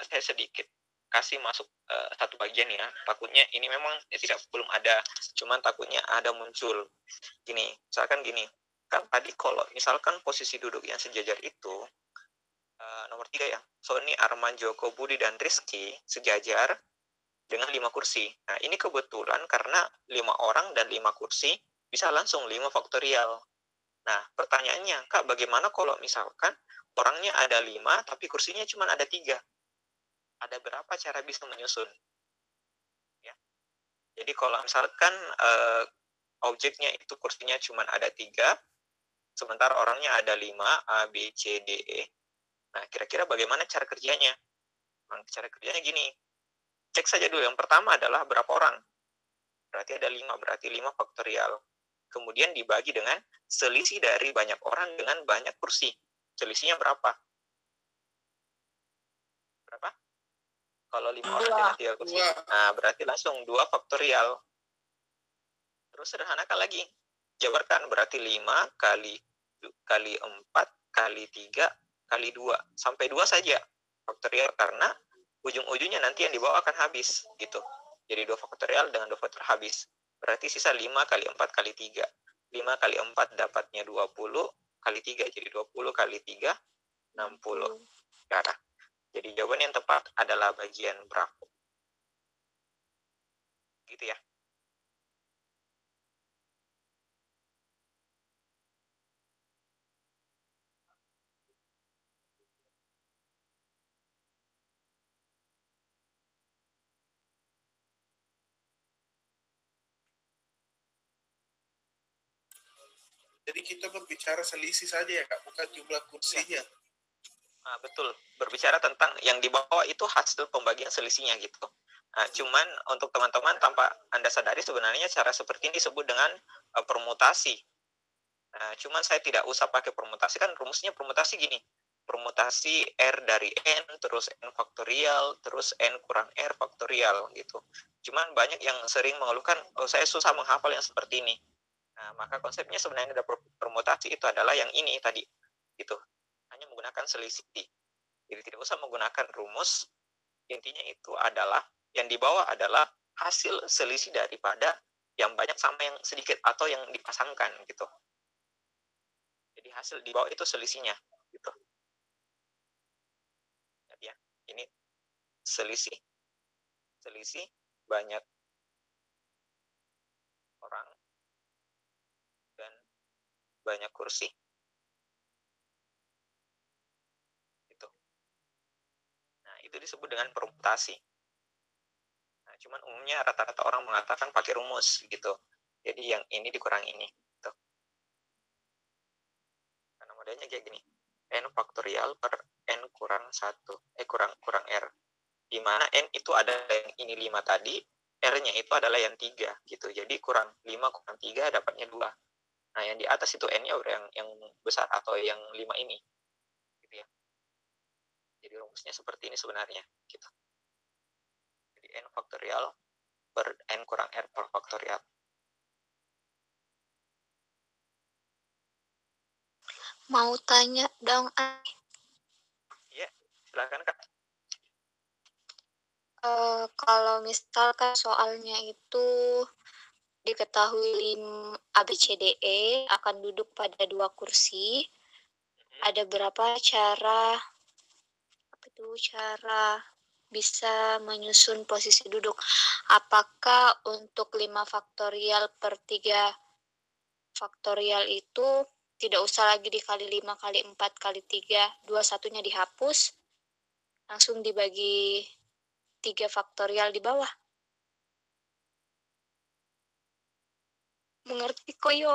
saya sedikit kasih masuk satu bagian ya. Takutnya ini memang belum ada, cuman takutnya ada muncul. Gini, misalkan gini, kan tadi kalau misalkan posisi duduk yang sejajar itu, nomor 3 ya, Sony, Arman, Joko, Budi, dan Rizky sejajar dengan 5 kursi. Nah, ini kebetulan karena 5 orang dan 5 kursi bisa langsung 5 faktorial. Nah, pertanyaannya, Kak, bagaimana kalau misalkan orangnya ada 5, tapi kursinya cuma ada 3? Ada berapa cara bisa menyusun? Ya. Jadi kalau misalkan objeknya itu kursinya cuma ada 3, sementara orangnya ada 5, A, B, C, D, E. Nah, kira-kira bagaimana cara kerjanya? Nah, cara kerjanya gini, cek saja dulu. Yang pertama adalah berapa orang? Berarti ada 5, berarti 5 faktorial. Kemudian dibagi dengan selisih dari banyak orang dengan banyak kursi. Selisihnya berapa? Berapa? Kalau 5 orang dengan 3 kursi. Nah, berarti langsung 2 faktorial. Terus sederhanakan lagi. Jabarkan, berarti 5 kali 4 kali 3 kali 2. Sampai 2 saja faktorial, karena ujung-ujungnya nanti yang di bawah akan habis. Gitu. Jadi 2 faktorial dengan 2 faktorial habis. Berarti sisa 5 kali 4 kali 3. 5 kali 4 dapatnya 20, kali 3. Jadi 20 kali 3, 60. Nah, jadi jawaban yang tepat adalah bagian berapa? Gitu ya. Jadi kita berbicara selisih saja ya Kak, bukan jumlah kursinya. Nah, betul. Berbicara tentang yang di bawah itu hasil pembagian selisihnya gitu. Nah, cuman untuk teman-teman tanpa Anda sadari sebenarnya cara seperti ini disebut dengan permutasi. Nah, cuman saya tidak usah pakai permutasi, kan rumusnya permutasi gini. Permutasi R dari N, terus N faktorial, terus N kurang R faktorial gitu. Cuman banyak yang sering mengeluhkan, oh saya susah menghafal yang seperti ini. Nah, maka konsepnya sebenarnya ada permutasi itu adalah yang ini tadi, gitu. Hanya menggunakan selisih. Jadi tidak usah menggunakan rumus. Intinya itu adalah yang di bawah adalah hasil selisih daripada yang banyak sama yang sedikit atau yang dipasangkan gitu. Jadi hasil di bawah itu selisihnya gitu. Ini selisih banyak orang dan banyak kursi. Gitu. Nah, itu disebut dengan permutasi. Nah, cuman umumnya rata-rata orang mengatakan pakai rumus gitu. Jadi yang ini dikurang ini. Gitu. Karena modelnya kayak gini. N faktorial per N kurang 1. Kurang R. Di mana N itu ada yang ini 5 tadi, R-nya itu adalah yang 3 gitu. Jadi kurang 5 kurang 3 dapatnya 2. Nah, yang di atas itu N-nya udah yang besar atau yang 5 ini. Gitu ya. Jadi rumusnya seperti ini sebenarnya gitu. Jadi N faktorial per N kurang R per faktorial. Mau tanya dong, Iya, silakan Kak. kalau misalkan soalnya itu diketahui ABCDE akan duduk pada 2 kursi, ada berapa cara bisa menyusun posisi duduk? Apakah untuk 5 faktorial per 3 faktorial itu tidak usah lagi dikali 5 kali 4 kali 3, 21-nya dihapus, langsung dibagi 3 faktorial di bawah? Mengerti koyo?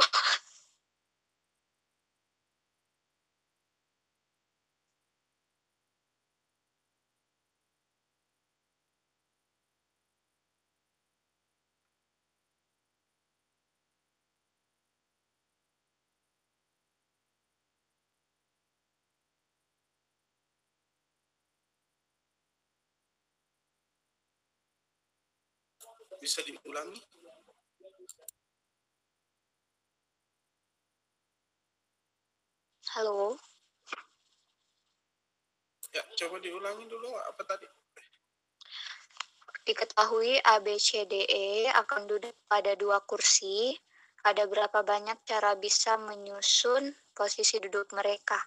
Bisa diulangi? Halo? Ya, coba diulangi dulu apa tadi? Diketahui ABCDE akan duduk pada 2 kursi, ada berapa banyak cara bisa menyusun posisi duduk mereka?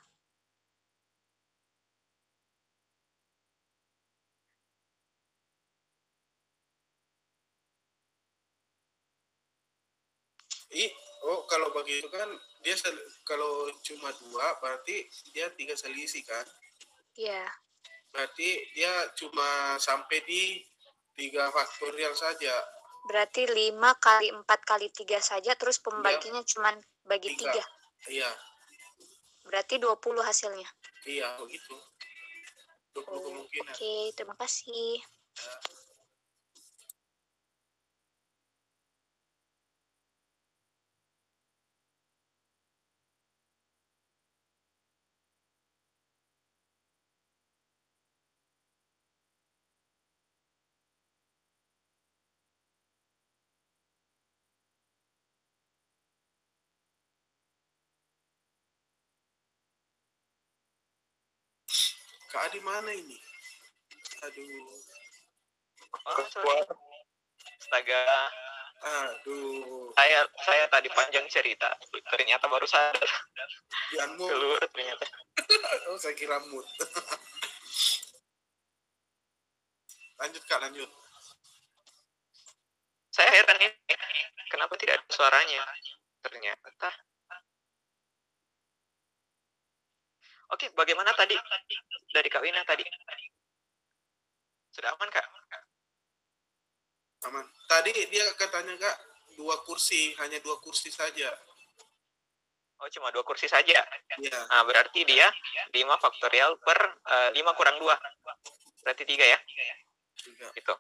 Kalau begitu kan dia kalau cuma 2 berarti dia 3 selisih kan? Iya. Berarti dia cuma sampai di 3 faktorial saja. Berarti 5 kali 4 kali 3 saja, terus pembaginya cuma bagi 3. Iya. Berarti 20 hasilnya. Iya, begitu. 20 kemungkinan. Oke, terima kasih. Ya. Kak Adi mana ini? Aduh. Oh, sorry. Astaga. Aduh. Saya tadi panjang cerita, ternyata baru sadar. Keluar ternyata. Oh, saya kira mood. Lanjut Kak, lanjut. Saya heran ini, kenapa tidak ada suaranya? Ternyata. Oke, bagaimana tadi dari Kak Wina tadi? Sudah aman Kak? Aman. Tadi dia katanya Kak, 2 kursi, hanya 2 kursi saja. Oh, cuma 2 kursi saja? Iya. Nah, berarti dia 5 faktorial per 5 kurang 2. Berarti 3 ya? 3. Gitu.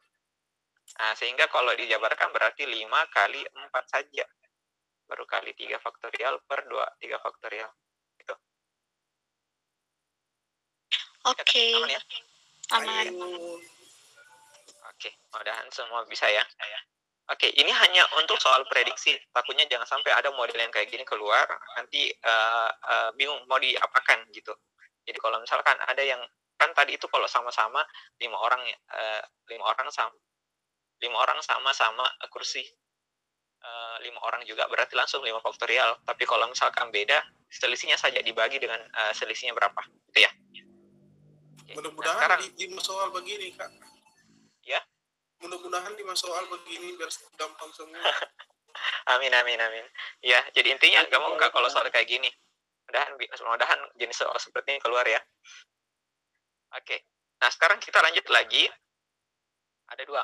Nah, sehingga kalau dijabarkan berarti 5 kali 4 saja. Baru kali 3 faktorial per 3 faktorial. Gitu. Oke. Aman ya? Aman. Oke, mudah-mudahan semua bisa ya. Oke, ini hanya untuk soal prediksi. Takutnya jangan sampai ada model yang kayak gini keluar, nanti bingung mau diapakan gitu. Jadi kalau misalkan ada yang kan tadi itu kalau sama-sama 5 orang sama-sama kursi 5 orang juga berarti langsung 5 faktorial. Tapi kalau misalkan beda, selisihnya saja dibagi dengan selisihnya berapa, gitu ya. Oke. Mudah-mudahan sekarang 5 soal begini, Kak. ya. Mudah-mudahan 5 soal begini biar gampang semua. Amin. Ya, jadi intinya gampang Kak kalau soal kayak gini. Mudah-mudahan jenis soal seperti ini keluar ya. Oke. Nah, sekarang kita lanjut lagi. Ada 2.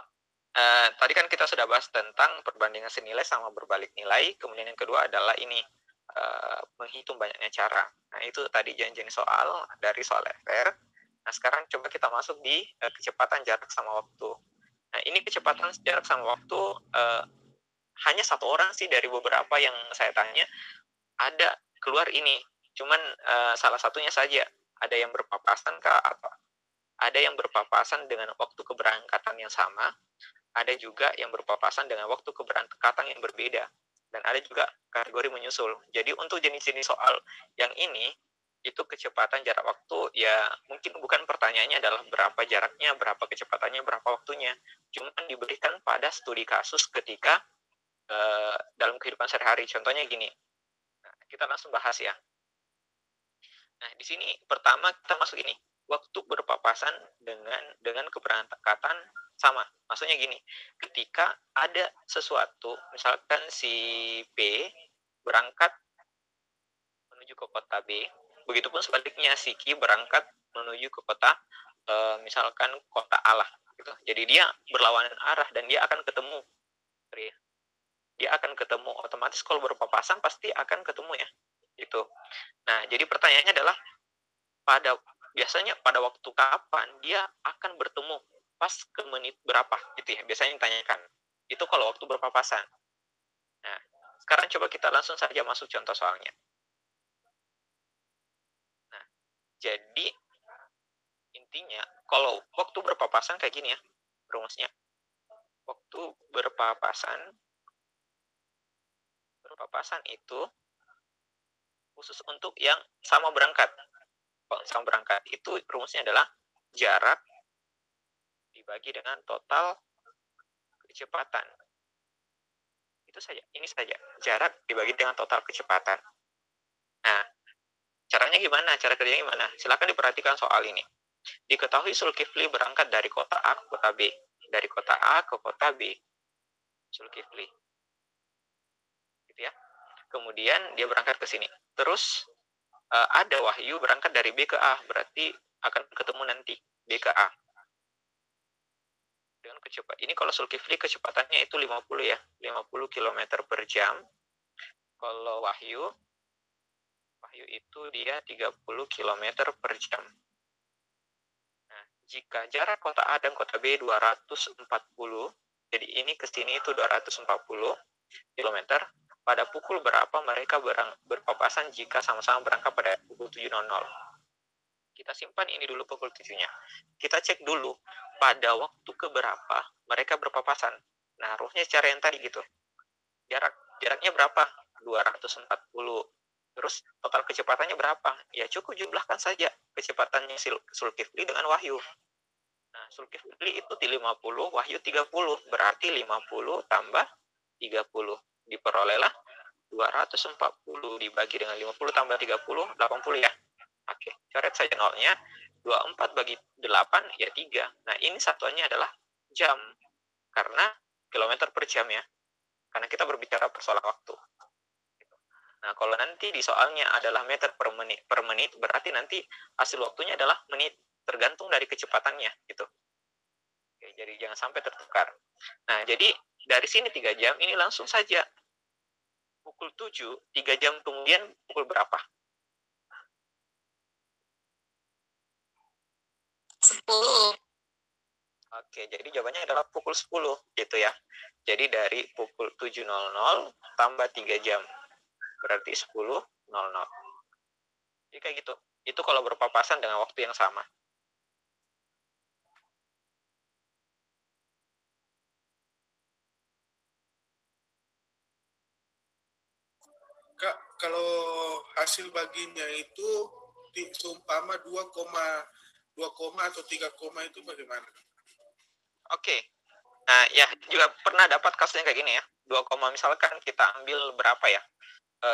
Tadi kan kita sudah bahas tentang perbandingan senilai sama berbalik nilai. Kemudian yang kedua adalah ini, menghitung banyaknya cara. Nah, itu tadi jenis soal dari soal FR. Nah, sekarang coba kita masuk di kecepatan jarak sama waktu. Nah, ini kecepatan jarak sama waktu hanya satu orang sih dari beberapa yang saya tanya ada keluar ini. Cuman salah satunya saja. Ada yang berpapasan kah? Atau ada yang berpapasan dengan waktu keberangkatan yang sama. Ada juga yang berpapasan dengan waktu keberangkatan yang berbeda. Dan ada juga kategori menyusul. Jadi untuk jenis-jenis soal yang ini, itu kecepatan jarak waktu, ya mungkin bukan pertanyaannya adalah berapa jaraknya, berapa kecepatannya, berapa waktunya. Cuma diberikan pada studi kasus ketika dalam kehidupan sehari-hari. Contohnya gini, nah, kita langsung bahas ya. Nah, di sini pertama kita masuk ini, waktu berpapasan dengan keberangkatan sama. Maksudnya gini, ketika ada sesuatu, misalkan si P berangkat menuju ke kota B, begitupun sebaliknya si Q berangkat menuju ke kota misalkan kota A lah gitu. Jadi dia berlawanan arah dan dia akan ketemu. Dia akan ketemu, otomatis kalau berpapasan pasti akan ketemu ya. Itu. Nah, jadi pertanyaannya adalah biasanya pada waktu kapan dia akan bertemu, pas ke menit berapa gitu ya, biasanya ditanyakan. Itu kalau waktu berpapasan. Nah, sekarang coba kita langsung saja masuk contoh soalnya. Nah, jadi intinya kalau waktu berpapasan kayak gini ya, rumusnya. Waktu berpapasan itu khusus untuk yang sama berangkat. Kalau sama berangkat itu rumusnya adalah jarak dibagi dengan total kecepatan. Itu saja, ini saja. Jarak dibagi dengan total kecepatan. Nah, caranya gimana? Cara kerjanya gimana? Silakan diperhatikan soal ini. Diketahui Zulkifli berangkat dari kota A ke kota B. Dari kota A ke kota B. Zulkifli. Gitu ya. Kemudian dia berangkat ke sini. Terus ada Wahyu berangkat dari B ke A, berarti akan ketemu nanti B ke A. Dengan kecepatan ini kalau Zulkifli kecepatannya itu 50 ya, 50 km per jam. Kalau Wahyu itu dia 30 km per jam. Nah, jika jarak kota A dan kota B 240, jadi ini ke sini itu 240 km, pada pukul berapa mereka berpapasan jika sama-sama berangkat pada pukul 7.00. Kita simpan ini dulu pukul 7-nya. Kita cek dulu pada waktu keberapa mereka berpapasan. Nah, rumusnya cara yang tadi gitu. Jaraknya berapa? 240. Terus total kecepatannya berapa? Ya cukup jumlahkan saja kecepatannya Zulkifli dengan Wahyu. Nah, Zulkifli itu di 50, Wahyu 30. Berarti 50 tambah 30. Diperolehlah 240 dibagi dengan 50 tambah 30, 80 ya. Oke, coret saja nolnya. 24 bagi 8 ya 3. Nah, ini satuannya adalah jam. Karena kilometer per jam ya. Karena kita berbicara persoalan waktu. Nah, kalau nanti di soalnya adalah meter per menit, berarti nanti hasil waktunya adalah menit. Tergantung dari kecepatannya gitu. Oke, jadi jangan sampai tertukar. Nah, jadi dari sini 3 jam, ini langsung saja. Pukul 7, 3 jam kemudian pukul berapa? 10. Oke, jadi jawabannya adalah pukul 10 gitu ya. Jadi dari pukul 7.00 tambah 3 jam. Berarti 10.00. Jadi kayak gitu. Itu kalau berpapasan dengan waktu yang sama. Kak, kalau hasil baginya itu seumpama 2, atau 3, itu bagaimana? Oke. Nah, ya juga pernah dapat kasusnya kayak gini ya. 2, misalkan kita ambil berapa ya?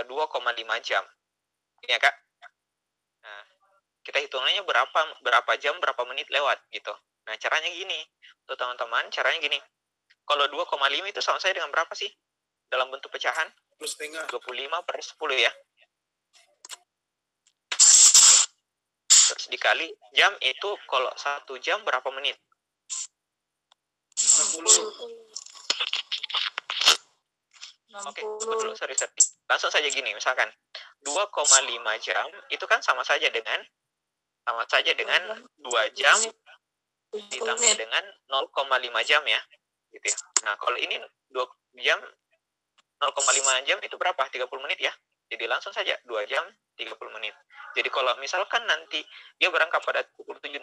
2,5 jam. Ini ya, Kak. Nah, kita hitungannya berapa jam, berapa menit lewat gitu. Nah, caranya gini. Tuh teman-teman, caranya gini. Kalau 2,5 itu sama saya dengan berapa sih? Dalam bentuk pecahan? 2,5. 25/10 ya. Terus dikali jam itu, kalau 1 jam berapa menit? 60. Oke, betul, sorry. Langsung saja gini, misalkan 2,5 jam itu kan sama saja dengan 2 jam ditambah dengan 0,5 jam ya. Gitu ya. Nah, kalau ini 2 jam 0,5 jam itu berapa? 30 menit ya. Jadi langsung saja 2 jam 30 menit. Jadi kalau misalkan nanti dia berangkat pada pukul 7.00,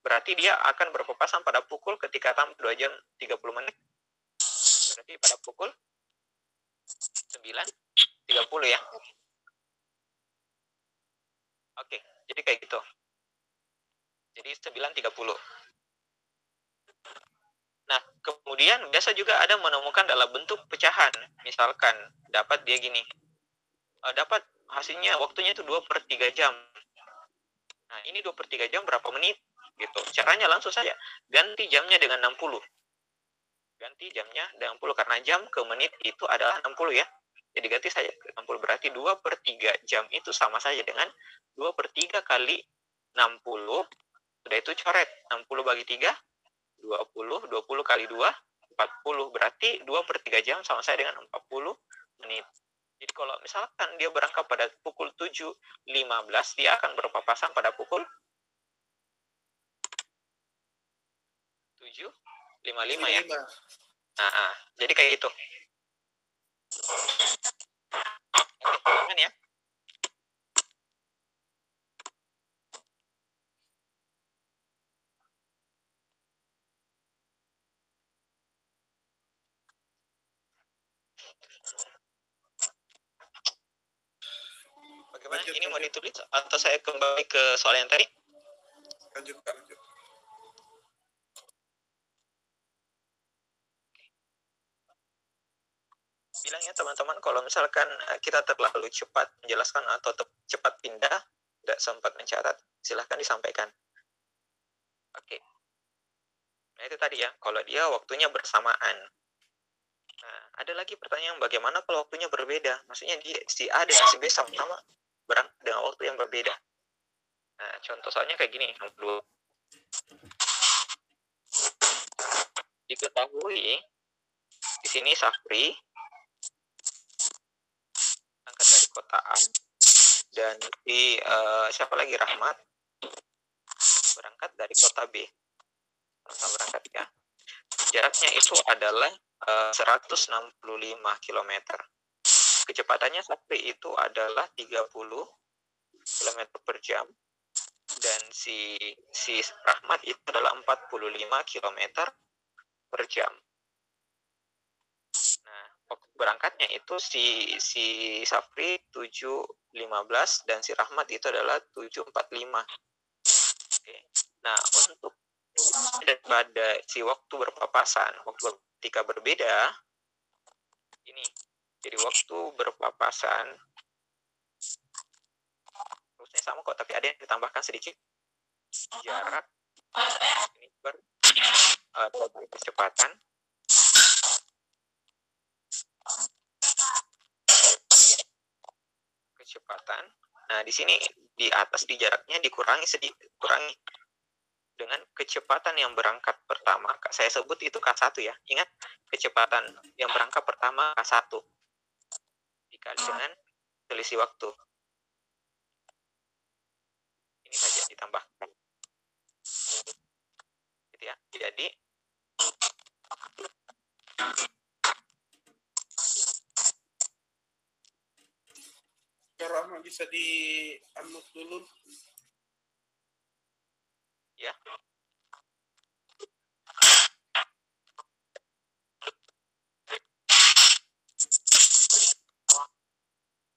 berarti dia akan berpapasan pada pukul ketika tambah 2 jam 30 menit. Berarti pada pukul 9.30 ya. Oke, jadi kayak gitu. Jadi 9.30. Nah, kemudian biasa juga ada menemukan dalam bentuk pecahan. Misalkan dapat dia gini. Dapat hasilnya waktunya itu 2/3 jam. Nah, ini 2/3 jam berapa menit? Gitu. Caranya langsung saja. Ganti jamnya dengan 60. Ganti jamnya dengan 60. Karena jam ke menit itu adalah 60 ya. Jadi ganti saja ke 60. Berarti 2/3 jam itu sama saja dengan 2/3 kali 60. Sudah itu coret. 60 bagi 3. 20. 20 kali 2. 40. Berarti 2/3 jam sama saja dengan 40 menit. Jadi kalau misalkan dia berangkat pada pukul 7.15, dia akan berpapasan pada pukul 7.55 ya. Nah, jadi kayak gitu. Oke, ya. Bagaimana? Ini mau ditulis atau saya kembali ke soal yang tadi? Lanjut. Bilangnya teman-teman, kalau misalkan kita terlalu cepat menjelaskan atau cepat pindah, tidak sempat mencatat, silahkan disampaikan. Oke. Nah, itu tadi ya, kalau dia waktunya bersamaan. Nah, ada lagi pertanyaan, bagaimana kalau waktunya berbeda? Maksudnya si A dengan si B sama-sama berangkat dengan waktu yang berbeda. Nah, contoh soalnya kayak gini. Dulu diketahui di sini Safri berangkat dari kota A, dan di siapa lagi, Rahmat berangkat dari kota B. Sama berangkat ya. Jaraknya itu adalah 165 km. Kecepatannya Safri itu adalah 30 km per jam. Dan si Rahmat itu adalah 45 km per jam. Nah, waktu berangkatnya itu si Safri 7.15 dan si Rahmat itu adalah 7.45. Oke. Nah, untuk pada si waktu berpapasan, waktu ketika berbeda, ini jadi waktu berpapasan terusnya sama kok, tapi ada yang ditambahkan sedikit. Jarak ini kecepatan Nah, di sini di atas di jaraknya dikurangi dengan kecepatan yang berangkat pertama. Saya sebut itu K1 ya. Ingat, kecepatan yang berangkat pertama K1 dikali dengan selisih waktu. Ini saja ditambahkan. Gitu ya. Jadi Rahmat bisa di-unmute dulu. Ya.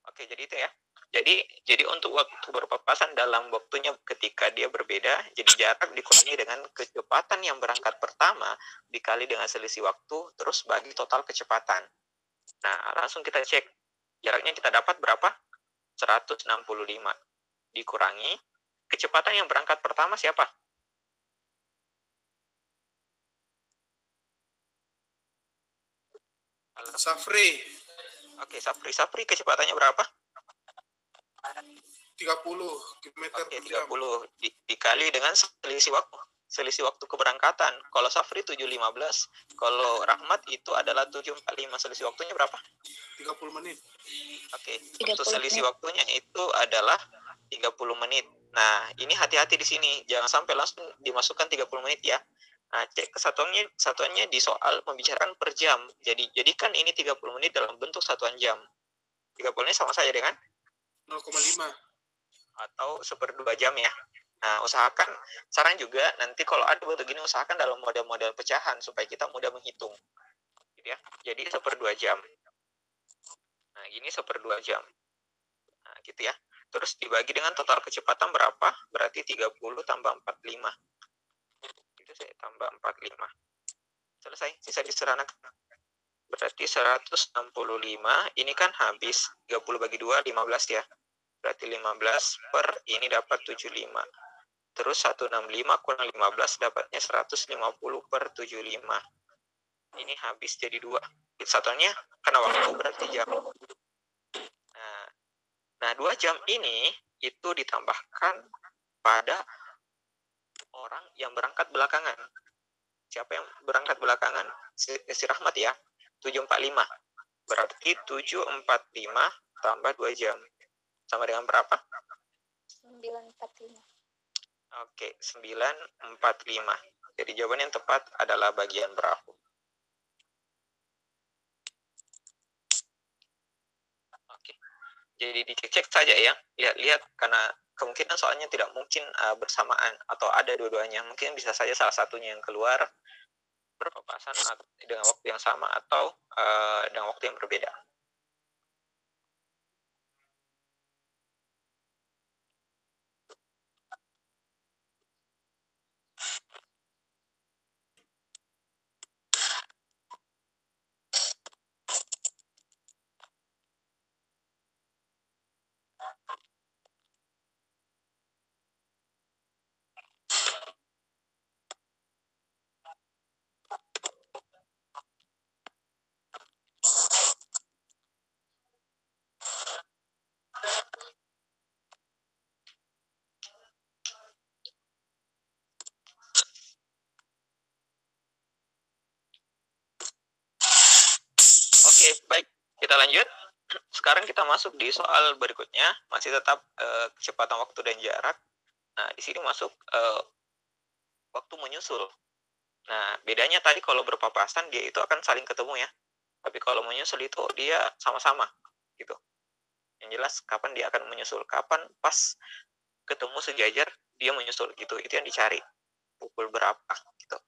Oke, jadi itu ya. Jadi untuk waktu berpapasan dalam waktunya ketika dia berbeda, jadi jarak dikurangi dengan kecepatan yang berangkat pertama dikali dengan selisih waktu, terus bagi total kecepatan. Nah, langsung kita cek. Jaraknya kita dapat berapa? 165 dikurangi kecepatan yang berangkat pertama siapa? Safri. Oke, Safri kecepatannya berapa? 30 km Oke, per jam. 30 dikali dengan selisih waktu keberangkatan. Kalau Safri 7.15, kalau Rahmat itu adalah 7.45. Selisih waktunya berapa? 30 menit. Oke, 30 untuk selisih menit. waktunya itu adalah 30 menit. Nah, ini hati-hati di sini. Jangan sampai langsung dimasukkan 30 menit ya. Nah, cek satuannya di soal membicarakan per jam. Jadikan ini 30 menit dalam bentuk satuan jam. 30 menit sama saja dengan 0,5. atau 1/2 jam ya. Nah, usahakan, saran juga nanti kalau ada bentuk gini usahakan dalam model-model pecahan supaya kita mudah menghitung. Gitu ya. Jadi 1/2 jam. Nah, ini 1/2 jam. Nah, gitu ya. Terus dibagi dengan total kecepatan berapa? Berarti 30 tambah 45. Itu saya tambah 45. Selesai, sisa diseranakan. Berarti 165, ini kan habis 30 bagi 2, 15 ya. Berarti 15 per ini dapat 75. Terus 165 kurang 15 dapatnya 150 per 75. Ini habis jadi 2. Satuannya karena waktu berarti jam. Nah, 2 jam ini itu ditambahkan pada orang yang berangkat belakangan. Siapa yang berangkat belakangan? Si Rahmat ya. 7.45. Berarti 7.45 tambah 2 jam. Sama dengan berapa? 9.45. Oke, 9.45. Jadi jawaban yang tepat adalah bagian perahu. Oke. Jadi dicek saja ya. Lihat-lihat karena kemungkinan soalnya tidak mungkin bersamaan atau ada dua-duanya. Mungkin bisa saja salah satunya yang keluar berpapasan dengan waktu yang sama atau dengan waktu yang berbeda. Oke, baik. Kita lanjut. Sekarang kita masuk di soal berikutnya. Masih tetap kecepatan waktu dan jarak. Nah, di sini masuk waktu menyusul. Nah, bedanya tadi kalau berpapasan dia itu akan saling ketemu ya. Tapi kalau menyusul itu dia sama-sama gitu. Yang jelas kapan dia akan menyusul, kapan pas ketemu sejajar dia menyusul gitu. Itu yang dicari. Pukul berapa gitu.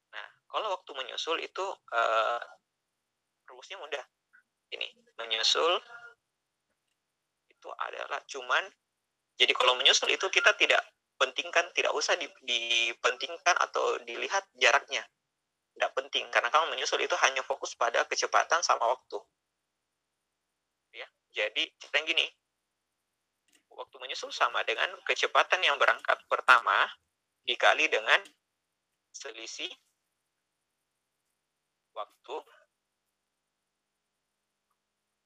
Nah, kalau waktu menyusul itu rumusnya mudah. Ini menyusul itu adalah cuman, jadi kalau menyusul itu kita tidak pentingkan, tidak usah dipentingkan atau dilihat jaraknya. Tidak penting, karena kalau menyusul itu hanya fokus pada kecepatan sama waktu. Ya, jadi kita yang gini, waktu menyusul sama dengan kecepatan yang berangkat pertama dikali dengan selisih waktu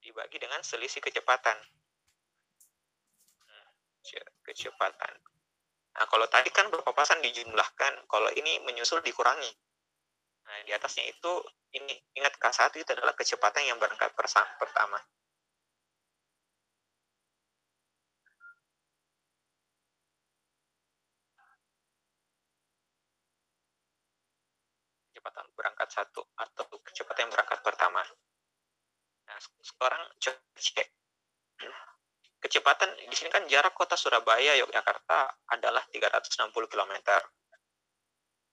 dibagi dengan selisih kecepatan. Kecepatan. Nah, kalau tadi kan berpapasan dijumlahkan, kalau ini menyusul dikurangi. Nah, di atasnya itu, ini ingat K1 itu adalah kecepatan yang berangkat pertama. Kecepatan berangkat 1 atau kecepatan yang berangkat pertama. Nah, sekarang coba cek. Kecepatan di sini kan jarak kota Surabaya Yogyakarta adalah 360 km.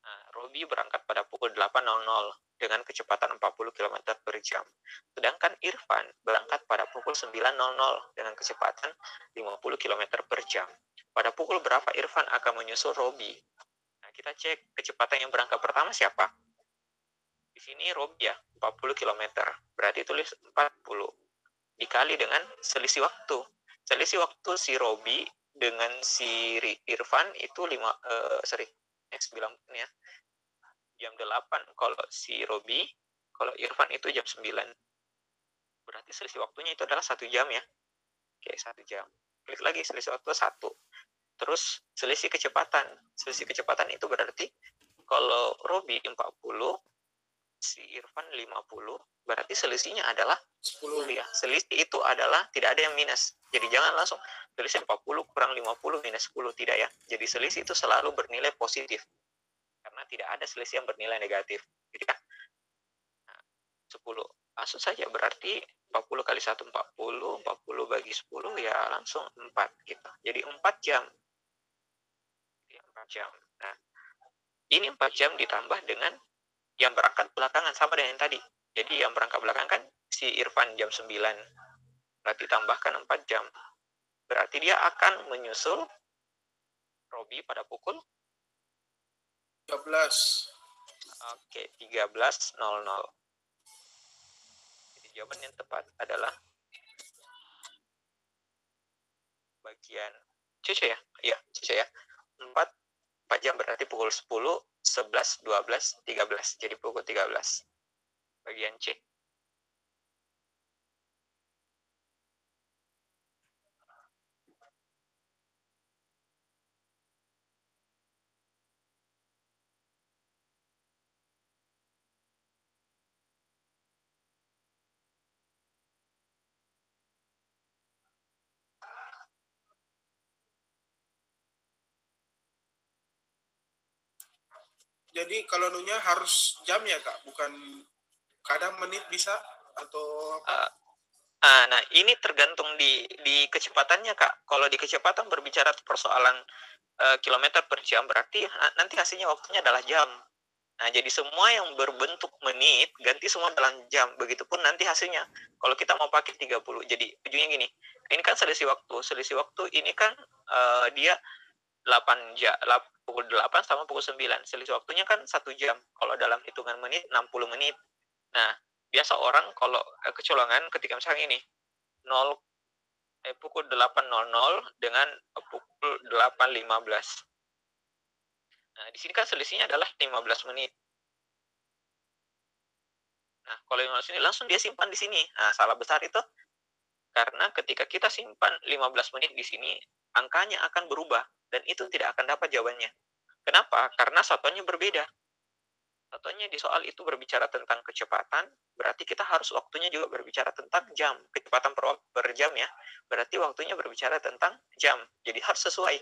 Nah, Robi berangkat pada pukul 8.00 dengan kecepatan 40 km per jam. Sedangkan Irfan berangkat pada pukul 9.00 dengan kecepatan 50 km per jam. Pada pukul berapa Irfan akan menyusul Robi? Nah, kita cek kecepatan yang berangkat pertama siapa? Di sini Robi ya, 40 km. Berarti tulis 40 dikali dengan selisih waktu. Selisih waktu si Robi dengan si Irfan itu 90 ya. Jam 8 kalau si Robi, kalau Irfan itu jam 9. Berarti selisih waktunya itu adalah 1 jam ya. Oke, 1 jam. Klik lagi selisih waktu 1. Terus selisih kecepatan. Selisih kecepatan itu berarti kalau Robi 40, si Irfan 50, berarti selisihnya adalah 10 ya. Selisih itu adalah tidak ada yang minus. Jadi jangan langsung selisih 40 kurang 50 minus 10, tidak ya. Jadi selisih itu selalu bernilai positif. Karena tidak ada selisih yang bernilai negatif. Jadi ya. Nah, 10. Langsung saja berarti 40 kali 1 40, 40 bagi 10 ya langsung 4 gitu. Jadi 4 jam. Jadi 4 jam. Nah, ini 4 jam ditambah dengan yang berangkat belakangan sama dengan yang tadi. Jadi yang berangkat belakangan kan si Irfan jam 9. Berarti tambahkan 4 jam. Berarti dia akan menyusul Robi pada pukul 13. Oke, 13.00. Jadi jawaban yang tepat adalah bagian C ya? Iya, C ya. 4 jam berarti pukul 10, 11, 12, 13. Jadi pukul 13. Bagian C. Jadi kalau nunya harus jam ya Kak, bukan kadang menit bisa atau apa? Nah, ini tergantung di kecepatannya Kak. Kalau di kecepatan berbicara persoalan kilometer per jam, berarti nanti hasilnya waktunya adalah jam. Nah, jadi semua yang berbentuk menit ganti semua dalam jam. Begitupun nanti hasilnya. Kalau kita mau pakai 30, jadi ujungnya gini. Ini kan selisih waktu. Selisih waktu ini kan dia 8 jam, pukul 8 sama pukul 9. Selisih waktunya kan 1 jam. Kalau dalam hitungan menit 60 menit. Nah, biasa orang kalau kecolongan ketika misalnya ini pukul 8.00 dengan pukul 8.15. Nah, di sini kan selisihnya adalah 15 menit. Nah, kalau yang sini langsung dia simpan di sini. Nah, salah besar itu karena ketika kita simpan 15 menit di sini, angkanya akan berubah dan itu tidak akan dapat jawabannya. Kenapa? Karena satuannya berbeda. Satuannya di soal itu berbicara tentang kecepatan, berarti kita harus waktunya juga berbicara tentang jam. Kecepatan per jam ya, berarti waktunya berbicara tentang jam. Jadi harus sesuai.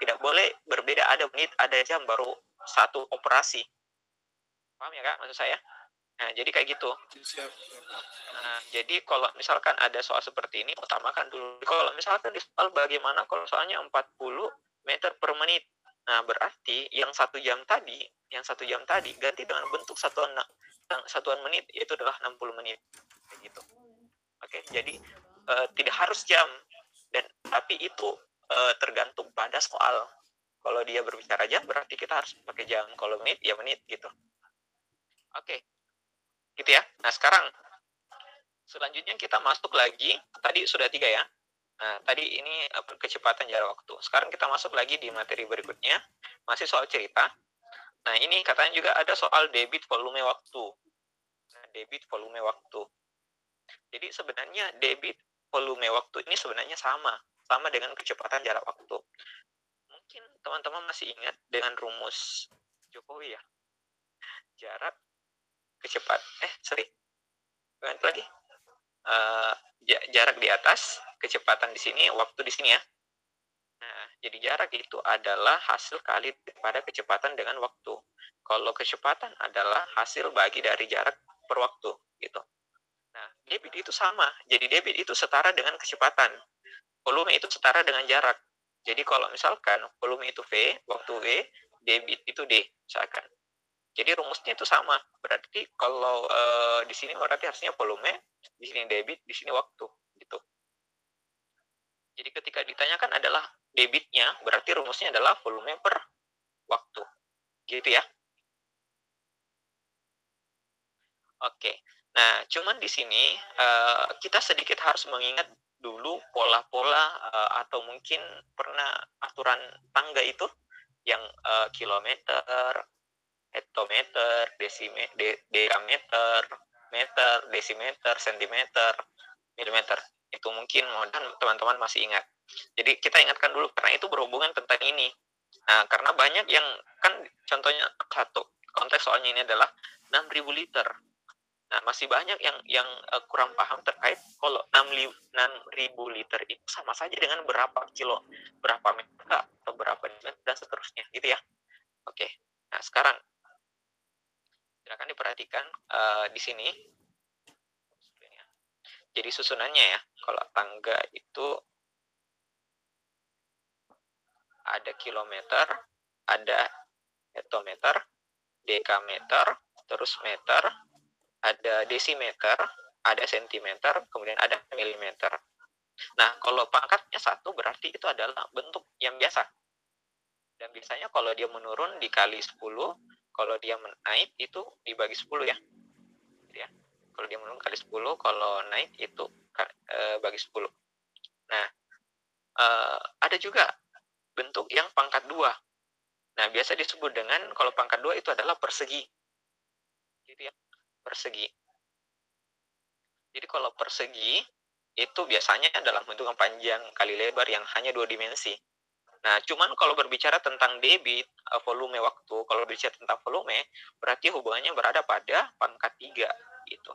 Tidak boleh berbeda, ada menit, ada jam, baru satu operasi. Paham ya Kak maksud saya? Nah, jadi kayak gitu. Nah, jadi kalau misalkan ada soal seperti ini, utamakan dulu. Kalau misalkan di soal bagaimana kalau soalnya 40 meter per menit. Nah, berarti yang 1 jam tadi ganti dengan bentuk satuan menit, yaitu adalah 60 menit. Kayak gitu. Oke, jadi tidak harus jam, tapi itu tergantung pada soal. Kalau dia berbicara jam, berarti kita harus pakai jam. Kalau menit, ya menit gitu. Oke. Gitu ya. Nah, sekarang selanjutnya kita masuk lagi. Tadi sudah 3 ya. Nah, tadi ini kecepatan jarak waktu. Sekarang kita masuk lagi di materi berikutnya. Masih soal cerita. Nah, ini katanya juga ada soal debit volume waktu. Nah, debit volume waktu. Jadi sebenarnya debit volume waktu ini sebenarnya sama dengan kecepatan jarak waktu. Mungkin teman-teman masih ingat dengan rumus Jokowi ya. Jarak lagi. Jarak di atas, kecepatan di sini, waktu di sini ya. Nah, jadi jarak itu adalah hasil kali daripada kecepatan dengan waktu. Kalau kecepatan adalah hasil bagi dari jarak per waktu, gitu. Nah, debit itu sama. Jadi debit itu setara dengan kecepatan. Volume itu setara dengan jarak. Jadi kalau misalkan volume itu V, waktu V, debit itu D, misalkan. Jadi rumusnya itu sama. Berarti kalau di sini berarti harusnya volume, di sini debit, di sini waktu, gitu. Jadi ketika ditanyakan adalah debitnya, berarti rumusnya adalah volume per waktu. Gitu ya. Oke. Nah, cuman di sini kita sedikit harus mengingat dulu pola-pola atau mungkin pernah aturan tangga itu yang kilometer, hektometer, dekameter, meter, desimeter, sentimeter, milimeter. Itu mungkin teman-teman masih ingat. Jadi kita ingatkan dulu karena itu berhubungan tentang ini. Nah, karena banyak yang kan contohnya satu konteks soalnya ini adalah 6.000 liter. Nah, masih banyak yang kurang paham terkait kalau 6.000 liter itu sama saja dengan berapa kilo, berapa meter atau berapa meter dan seterusnya, gitu ya. Oke. Nah, sekarang silakan diperhatikan di sini. Jadi susunannya ya, kalau tangga itu ada kilometer, ada hektometer, dekameter, terus meter, ada desimeter, ada sentimeter, kemudian ada milimeter. Nah, kalau pangkatnya 1 berarti itu adalah bentuk yang biasa. Dan biasanya kalau dia menurun dikali 10, kalau dia naik itu dibagi 10 ya. Gitu ya. Kalau dia menurun kali 10, kalau naik itu bagi 10. Nah, ada juga bentuk yang pangkat 2. Nah, biasa disebut dengan, kalau pangkat 2 itu adalah persegi. Gitu ya, persegi. Jadi kalau persegi, itu biasanya dalam bentuk yang panjang kali lebar yang hanya 2 dimensi. Nah, cuman kalau berbicara tentang debit, volume waktu, kalau berbicara tentang volume, berarti hubungannya berada pada pangkat 3, gitu.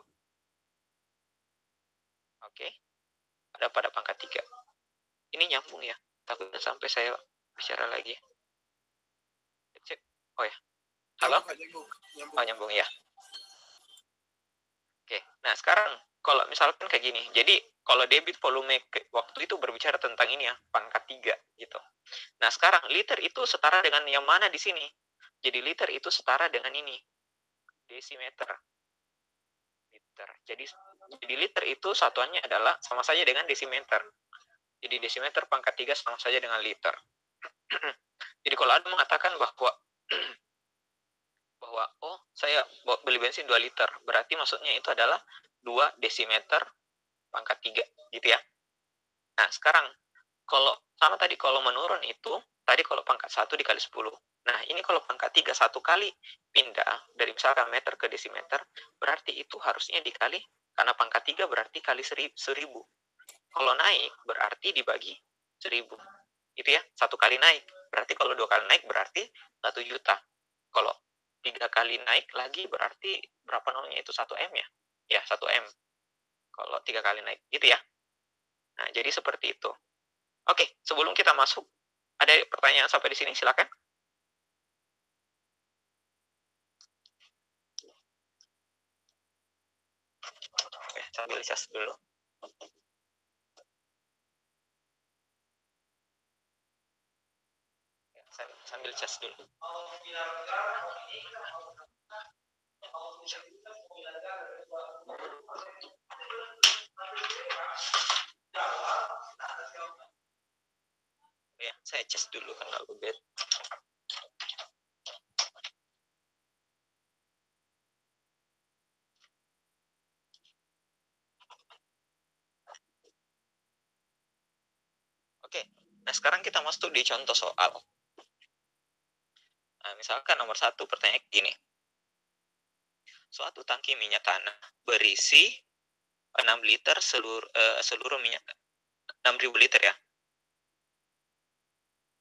Oke, ada pada pangkat 3. Ini nyambung ya, takutnya sampai saya bicara lagi. Cek. Oh ya, halo? Oh, nyambung ya. Oke, nah sekarang kalau misalkan kayak gini, jadi kalau debit volume waktu itu berbicara tentang ini ya, pangkat 3 gitu. Nah sekarang liter itu setara dengan yang mana di sini? Jadi liter itu setara dengan ini, desimeter. Liter. Jadi liter itu satuannya adalah sama saja dengan desimeter. Jadi desimeter pangkat 3 sama saja dengan liter. Jadi kalau ada mengatakan bahwa oh saya beli bensin 2 liter, berarti maksudnya itu adalah 2 desimeter pangkat 3 gitu ya. Nah sekarang kalau sama tadi kalau menurun itu tadi kalau pangkat 1 dikali 10. Nah ini kalau pangkat 3 1 kali pindah dari misalkan meter ke desimeter, berarti itu harusnya dikali, karena pangkat 3 berarti kali 1000. Kalau naik berarti dibagi 1000. Itu ya, 1 kali naik. Berarti kalau 2 kali naik berarti 1 juta. Kalau 3 kali naik lagi berarti berapa namanya itu 1 M ya? Ya, 1 M. Kalau 3 kali naik, gitu ya. Nah, jadi seperti itu. Oke, sebelum kita masuk, ada pertanyaan sampai di sini, silakan. Oke, sambil cas dulu. Sambil cas dulu. Ya, saya cas dulu karena ubed. Oke, nah sekarang kita masuk di contoh soal. Nah, misalkan nomor 1 pertanyaan gini. Suatu tangki minyak tanah berisi 6 liter seluruh minyak 6.000 liter ya.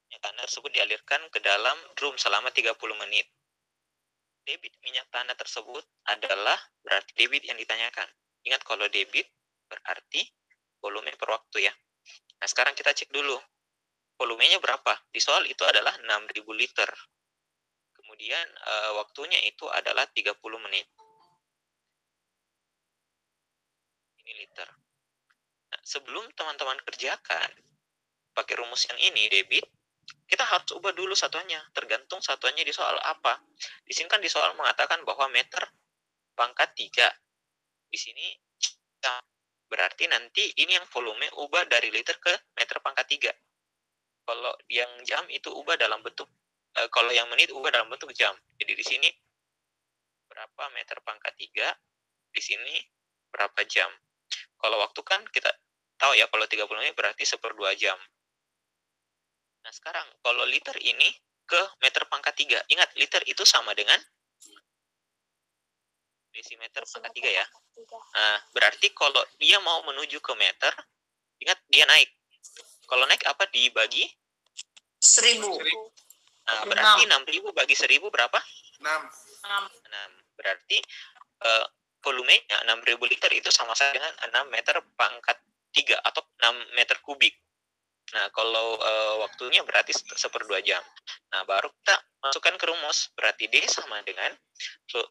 Minyak tanah tersebut dialirkan ke dalam drum selama 30 menit. Debit minyak tanah tersebut adalah berarti debit yang ditanyakan. Ingat kalau debit berarti volume per waktu ya. Nah sekarang kita cek dulu. Volumenya berapa? Di soal itu adalah 6.000 liter. Kemudian waktunya itu adalah 30 menit. Ini liter. Nah, sebelum teman-teman kerjakan pakai rumus yang ini debit, kita harus ubah dulu satuannya, tergantung satuannya di soal apa. Di sini kan di soal mengatakan bahwa meter pangkat 3. Di sini berarti nanti ini yang volume ubah dari liter ke meter pangkat 3. Kalau yang jam itu ubah dalam bentuk, kalau yang menit ubah dalam bentuk jam. Jadi di sini berapa meter pangkat 3, di sini berapa jam. Kalau waktu kan kita tahu ya kalau 30 menit berarti 1/2 jam. Nah, sekarang kalau liter ini ke meter pangkat 3. Ingat, liter itu sama dengan desimeter pangkat 3 ya. Nah, berarti kalau dia mau menuju ke meter, ingat dia naik. Kalau naik apa dibagi? 1000. Nah, berarti 6.000 bagi 1.000 berapa? 6. Berarti volumenya 6.000 liter itu sama saja dengan 6 meter pangkat 3 atau 6 meter kubik. Nah, kalau waktunya berarti 1/2 jam. Nah, baru kita masukkan ke rumus. Berarti D sama dengan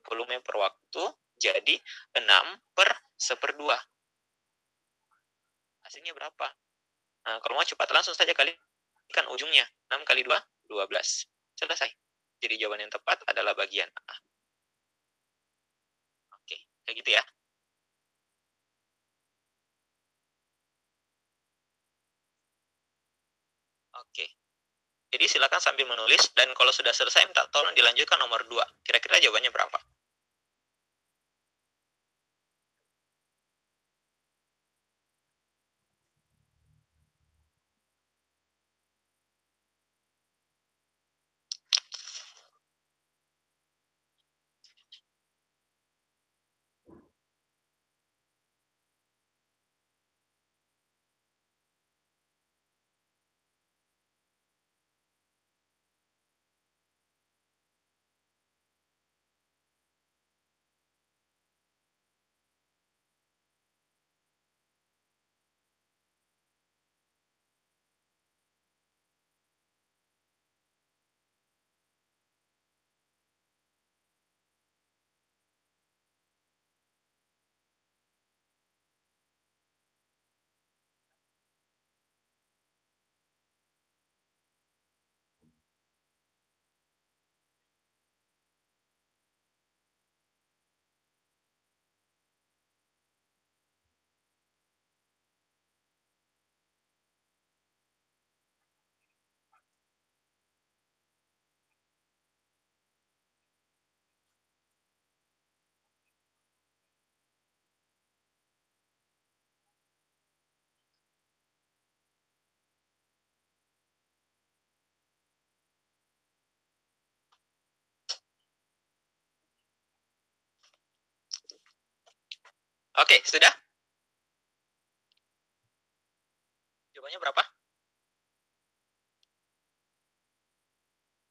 volume per waktu jadi 6/1/2. Hasilnya berapa? Nah, kalau mau cepat langsung saja kalikan ujungnya. 6 kali 2, 12. Selesai. Jadi jawaban yang tepat adalah bagian A. Oke, kayak gitu ya. Oke. Jadi silakan sambil menulis, dan kalau sudah selesai minta tolong dilanjutkan nomor 2. Kira-kira jawabannya berapa? Oke, sudah? Jawabannya berapa?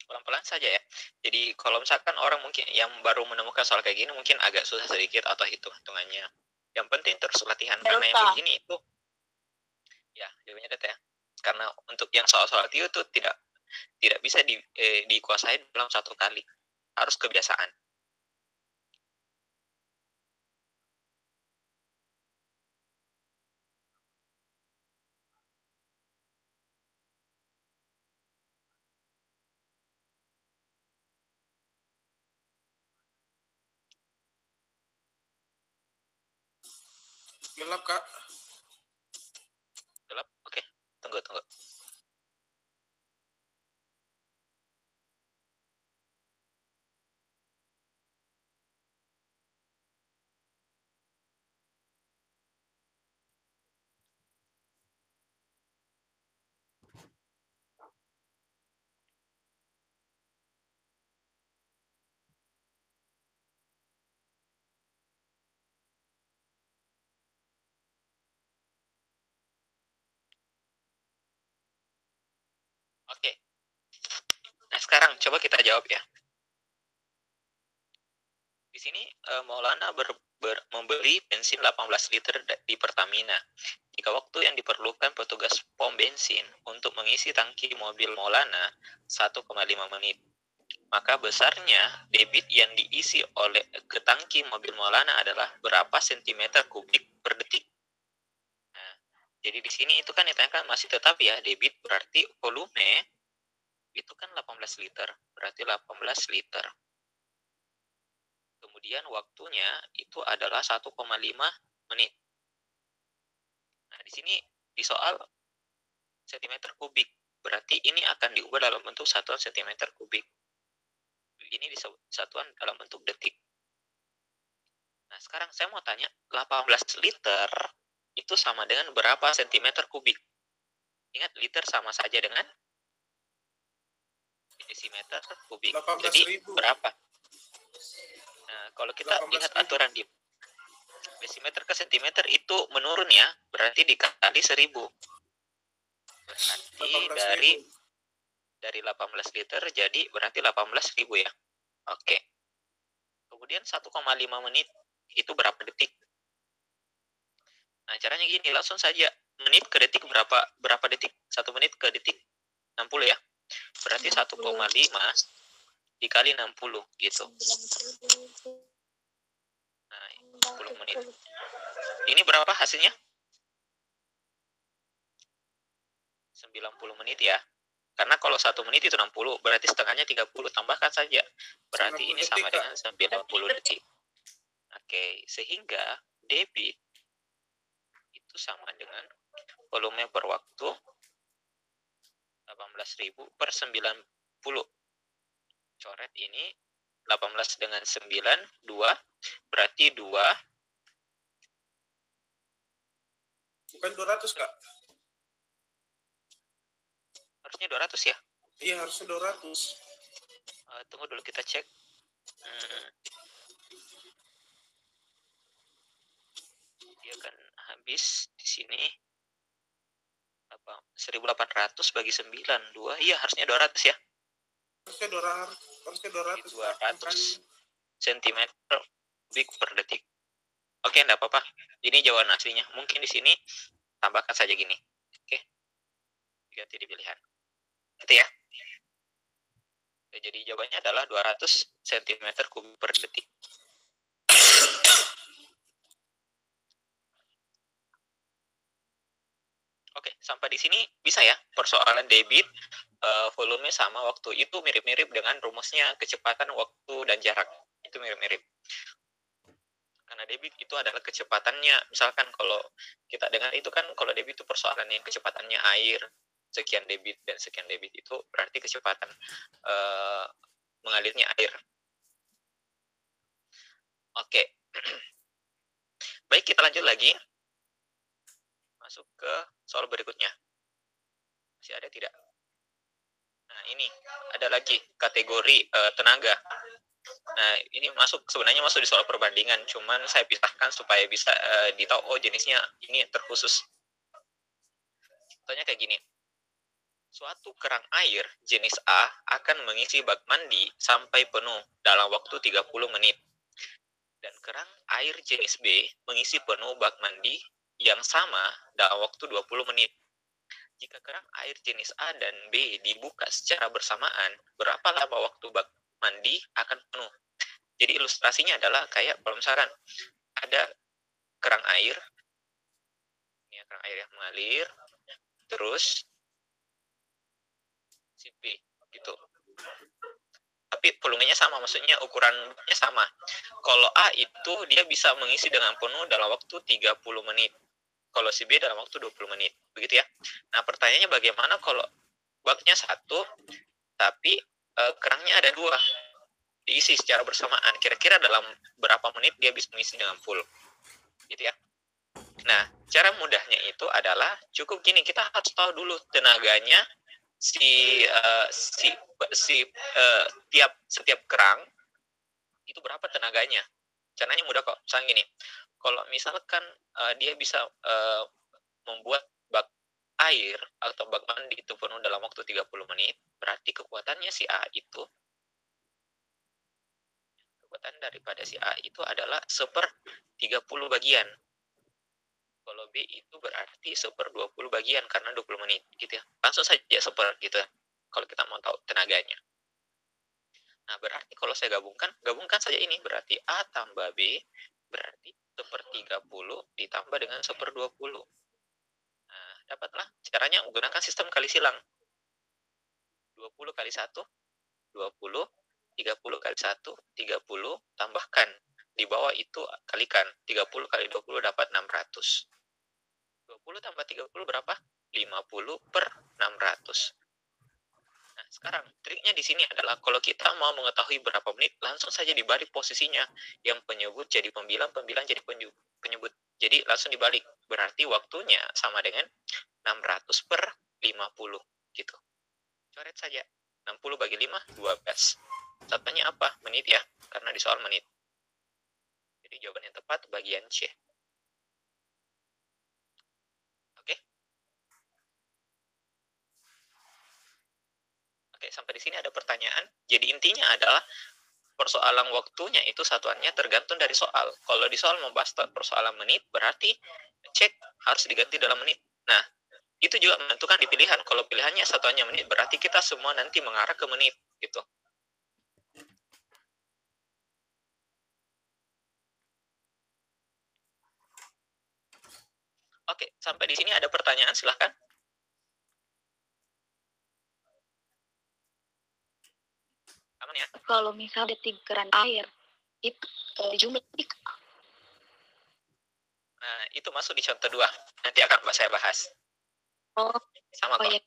Pelan-pelan saja ya. Jadi kalau misalkan orang mungkin yang baru menemukan soal kayak gini mungkin agak susah sedikit atau hitung-hitungannya. Yang penting terus latihan, karena yang begini itu ya jawabannya delta ya. Karena untuk yang soal-soal TIO itu tidak bisa dikuasai dalam satu kali. Harus kebiasaan. Gelap, Kak. Gelap? Oke, tunggu. Oke. Nah, sekarang coba kita jawab ya. Di sini Maulana membeli bensin 18 liter di Pertamina. Jika waktu yang diperlukan petugas pom bensin untuk mengisi tangki mobil Maulana 1,5 menit, maka besarnya debit yang diisi oleh ke tangki mobil Maulana adalah berapa sentimeter kubik per detik. Nah, jadi di sini itu kan ditanyakan masih tetap ya, debit berarti volume itu kan 18 liter, berarti 18 liter. Kemudian waktunya itu adalah 1,5 menit. Nah, di sini di soal sentimeter kubik, berarti ini akan diubah dalam bentuk satuan sentimeter kubik. Ini satuan dalam bentuk detik. Nah, sekarang saya mau tanya, 18 liter itu sama dengan berapa sentimeter kubik. Ingat, liter sama saja dengan desimeter kubik. Jadi 18.000. berapa? Nah, kalau kita 18.000. ingat aturan di desimeter ke sentimeter itu menurun ya, berarti dikali 1000. Berarti 18.000. dari 18 liter jadi berarti 18.000 ya. Oke. Kemudian 1,5 menit itu berapa detik? Nah, caranya gini, langsung saja. Menit ke detik berapa detik? 1 menit ke detik 60 ya. Berarti 1,5 dikali 60 gitu. Nah, 10 menit. Ini berapa hasilnya? 90 menit ya. Karena kalau 1 menit itu 60, berarti setengahnya 30. Tambahkan saja. Berarti ini sama dengan 90 detik. Oke, sehingga debit itu sama dengan volume per waktu 18.000 per 90. Coret ini 18 dengan 9, 2. Berarti 2. Bukan 200, Kak. Harusnya 200 ya? Iya, harusnya 200. Tunggu dulu kita cek. Dia kan habis di sini 1800 bagi 9, 2. Iya, harusnya 200 ya? Harusnya 200. 200 cm kubik per detik. Oke, enggak apa-apa. Ini jawaban aslinya. Mungkin di sini tambahkan saja gini. Oke. Ganti di pilihan. Itu ya. Jadi jawabannya adalah 200 cm kubik per detik. Oke, sampai di sini bisa ya. Persoalan debit, volume sama waktu itu mirip-mirip dengan rumusnya kecepatan, waktu, dan jarak. Itu mirip-mirip. Karena debit itu adalah kecepatannya. Misalkan kalau kita dengar itu kan, kalau debit itu persoalan yang kecepatannya air, sekian debit dan sekian debit itu berarti kecepatan mengalirnya air. Oke. Baik, kita lanjut lagi. Masuk ke soal berikutnya. Masih ada tidak? Nah, ini ada lagi kategori tenaga. Nah, ini sebenarnya masuk di soal perbandingan, cuman saya pisahkan supaya bisa ditahu, oh jenisnya ini terkhusus. Contohnya kayak gini. Suatu kerang air jenis A akan mengisi bak mandi sampai penuh dalam waktu 30 menit. Dan kerang air jenis B mengisi penuh bak mandi yang sama dalam waktu 20 menit. Jika kerang air jenis A dan B dibuka secara bersamaan, berapa lama waktu bak mandi akan penuh? Jadi ilustrasinya adalah kayak kalau misalkan ada kerang air, ini kerang air yang mengalir, terus si B gitu. Tapi volumenya sama, maksudnya ukurannya sama. Kalau A itu dia bisa mengisi dengan penuh dalam waktu 30 menit. Kalau si B dalam waktu 20 menit. Begitu ya. Nah, pertanyaannya bagaimana kalau baknya satu, tapi kerangnya ada 2. Diisi secara bersamaan. Kira-kira dalam berapa menit dia bisa mengisi dengan full. Gitu ya. Nah, cara mudahnya itu adalah cukup gini, kita harus tahu dulu tenaganya setiap kerang itu berapa tenaganya. Caranya mudah kok. Misalnya gini, kalau misalkan dia bisa membuat bak air atau bak mandi itu penuh dalam waktu 30 menit, berarti kekuatannya si A itu, kekuatan daripada si A itu adalah 1/30 bagian. Kalau B itu berarti 1/20 bagian karena 20 menit gitu ya. Langsung saja gitu ya. Kalau kita mau tahu tenaganya. Nah, berarti kalau saya gabungkan saja ini, berarti A tambah B berarti 1/30 ditambah dengan 1/20. Nah, dapatlah. Caranya menggunakan sistem kali silang. 20 kali 1, 20, 30 kali 1, 30, tambahkan. Di bawah itu kalikan. 30 kali 20 dapat 600. 20 tambah 30 berapa? 50/600. Nah, sekarang triknya di sini adalah kalau kita mau mengetahui berapa menit, langsung saja dibalik posisinya. Yang penyebut jadi pembilang, pembilang jadi penyebut. Jadi langsung dibalik. Berarti waktunya sama dengan 600 per 50 gitu. Coret saja. 60 bagi 5, 12. Satunya apa? Menit ya, karena di soal menit. Jadi jawaban yang tepat bagian C. Oke? Oke, sampai di sini ada pertanyaan. Jadi intinya adalah persoalan waktunya itu satuannya tergantung dari soal. Kalau di soal membahas persoalan menit, berarti cek harus diganti dalam menit. Nah, itu juga menentukan di pilihan. Kalau pilihannya satuannya menit, berarti kita semua nanti mengarah ke menit gitu. Oke, sampai di sini ada pertanyaan, silahkan. Aman ya? Kalau misal detik keran air, itu jumlah detik. Nah, itu masuk di contoh 2. Nanti akan saya bahas. Oh, Sama kok. ya.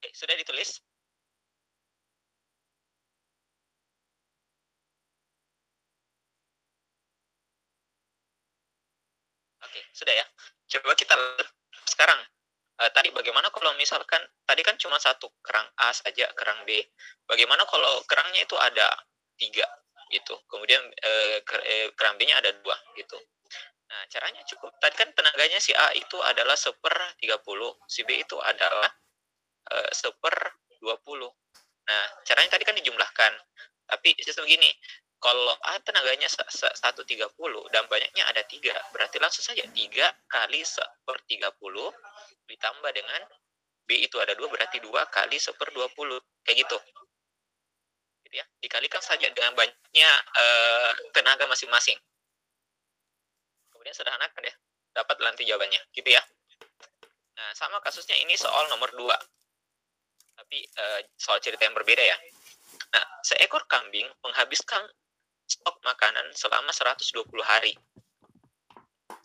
Oke, sudah ditulis? Oke, sudah ya. Coba kita lihat sekarang. Tadi bagaimana kalau misalkan, tadi kan cuma satu kerang A saja, kerang B. Bagaimana kalau kerangnya itu ada 3 gitu. Kemudian kerang B-nya ada 2 gitu. Nah, caranya cukup. Tadi kan tenaganya si A itu adalah 1/30, si B itu adalah 1/20. Nah, caranya tadi kan dijumlahkan. Tapi sistem gini, kalau A tenaganya 1/30 dan banyaknya ada 3, berarti langsung saja 3 kali 1/30 ditambah dengan B itu ada 2, berarti 2 kali 1/20. Kayak gitu. Gitu ya. Dikalikan saja dengan banyaknya tenaga masing-masing. Kemudian sederhanakan ya. Dapat nanti jawabannya. Gitu ya. Nah, sama kasusnya ini soal nomor 2. Tapi soal cerita yang berbeda ya. Nah, seekor kambing menghabiskan stok makanan selama 120 hari.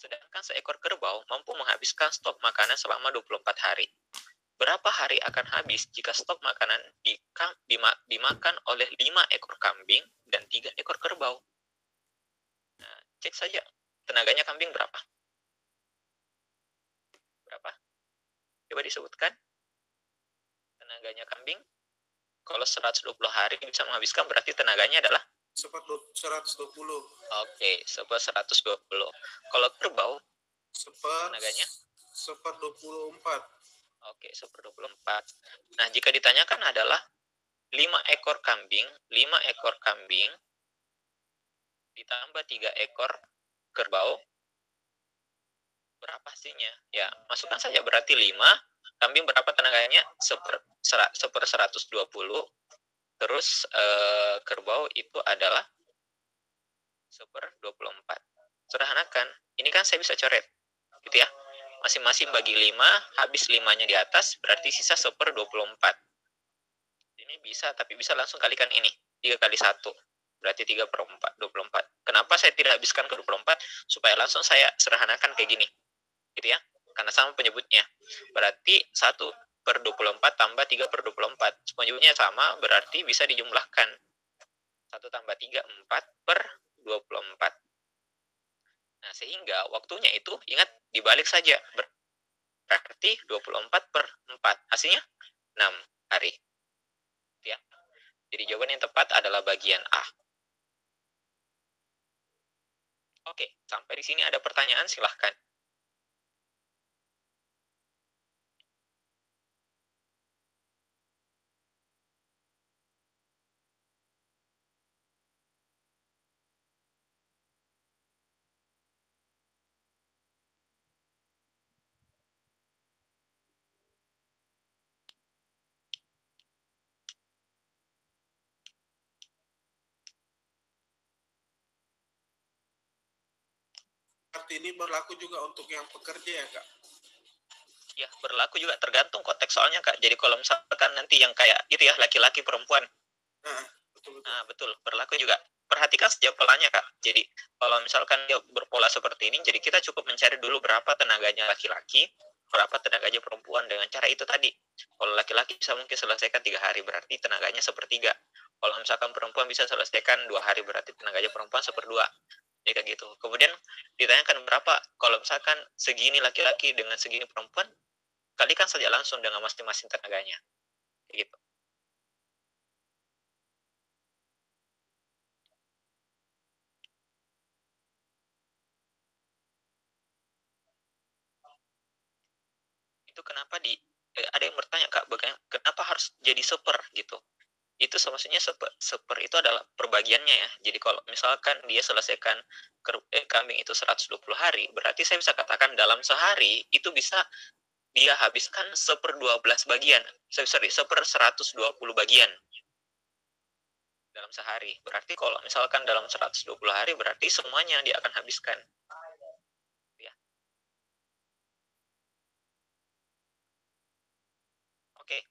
Sedangkan seekor kerbau mampu menghabiskan stok makanan selama 24 hari. Berapa hari akan habis jika stok makanan dimakan oleh 5 ekor kambing dan 3 ekor kerbau? Nah, cek saja tenaganya kambing berapa? Berapa? Coba disebutkan. Tenaganya kambing kalau 120 hari bisa menghabiskan, berarti tenaganya adalah 120. Oke, 120. Kalau kerbau tenaganya 1/24. Oke, 1/24. Nah, jika ditanyakan adalah 5 ekor kambing ditambah 3 ekor kerbau, berapa hasilnya? Ya, masukkan saja, berarti 5. Kambing berapa tenaganya? 1/120. Terus kerbau itu adalah 1/24. Sederhanakan. Ini kan saya bisa coret. Gitu ya. Masing-masing bagi 5, habis 5-nya di atas, berarti sisa 1/24. Ini bisa, tapi bisa langsung kalikan ini. 3 kali 1. Berarti 3/24. Kenapa saya tidak habiskan ke 24? Supaya langsung saya sederhanakan kayak gini. Gitu ya. Karena sama penyebutnya. Berarti 1/24 tambah 3/24. Penyebutnya sama, berarti bisa dijumlahkan. 1 tambah 3, 4/24. Nah, sehingga waktunya itu, ingat, dibalik saja. Berarti 24/4. Hasilnya 6 hari. Ya. Jadi jawaban yang tepat adalah bagian A. Oke, sampai di sini ada pertanyaan, silahkan. Arti ini berlaku juga untuk yang pekerja ya, Kak? Ya, berlaku juga, tergantung konteks soalnya, Kak. Jadi kalau misalkan nanti yang kayak gitu ya, laki-laki perempuan. Betul. Nah, betul, berlaku juga. perhatikan sejak polanya, Kak. Jadi kalau misalkan dia berpola seperti ini, jadi kita cukup mencari dulu berapa tenaganya laki-laki, berapa tenaganya perempuan dengan cara itu tadi. Kalau laki-laki bisa mungkin selesaikan 3 hari, berarti tenaganya sepertiga. Kalau misalkan perempuan bisa selesaikan 2 hari, berarti tenaganya perempuan 1/2. Ya kayak gitu. Kemudian ditanyakan berapa, kalau misalkan segini laki-laki dengan segini perempuan, kalikan saja langsung dengan masing-masing tenaganya. Kayak gitu. Itu kenapa ada yang bertanya, Kak, kenapa harus jadi seper gitu? Itu maksudnya seper itu adalah perbagiannya ya. Jadi kalau misalkan dia selesaikan kambing itu 120 hari, berarti saya bisa katakan dalam sehari itu bisa dia habiskan 1/12 bagian. Sorry, 1/120 bagian dalam sehari. Berarti kalau misalkan dalam 120 hari, berarti semuanya dia akan habiskan. Ya. Oke.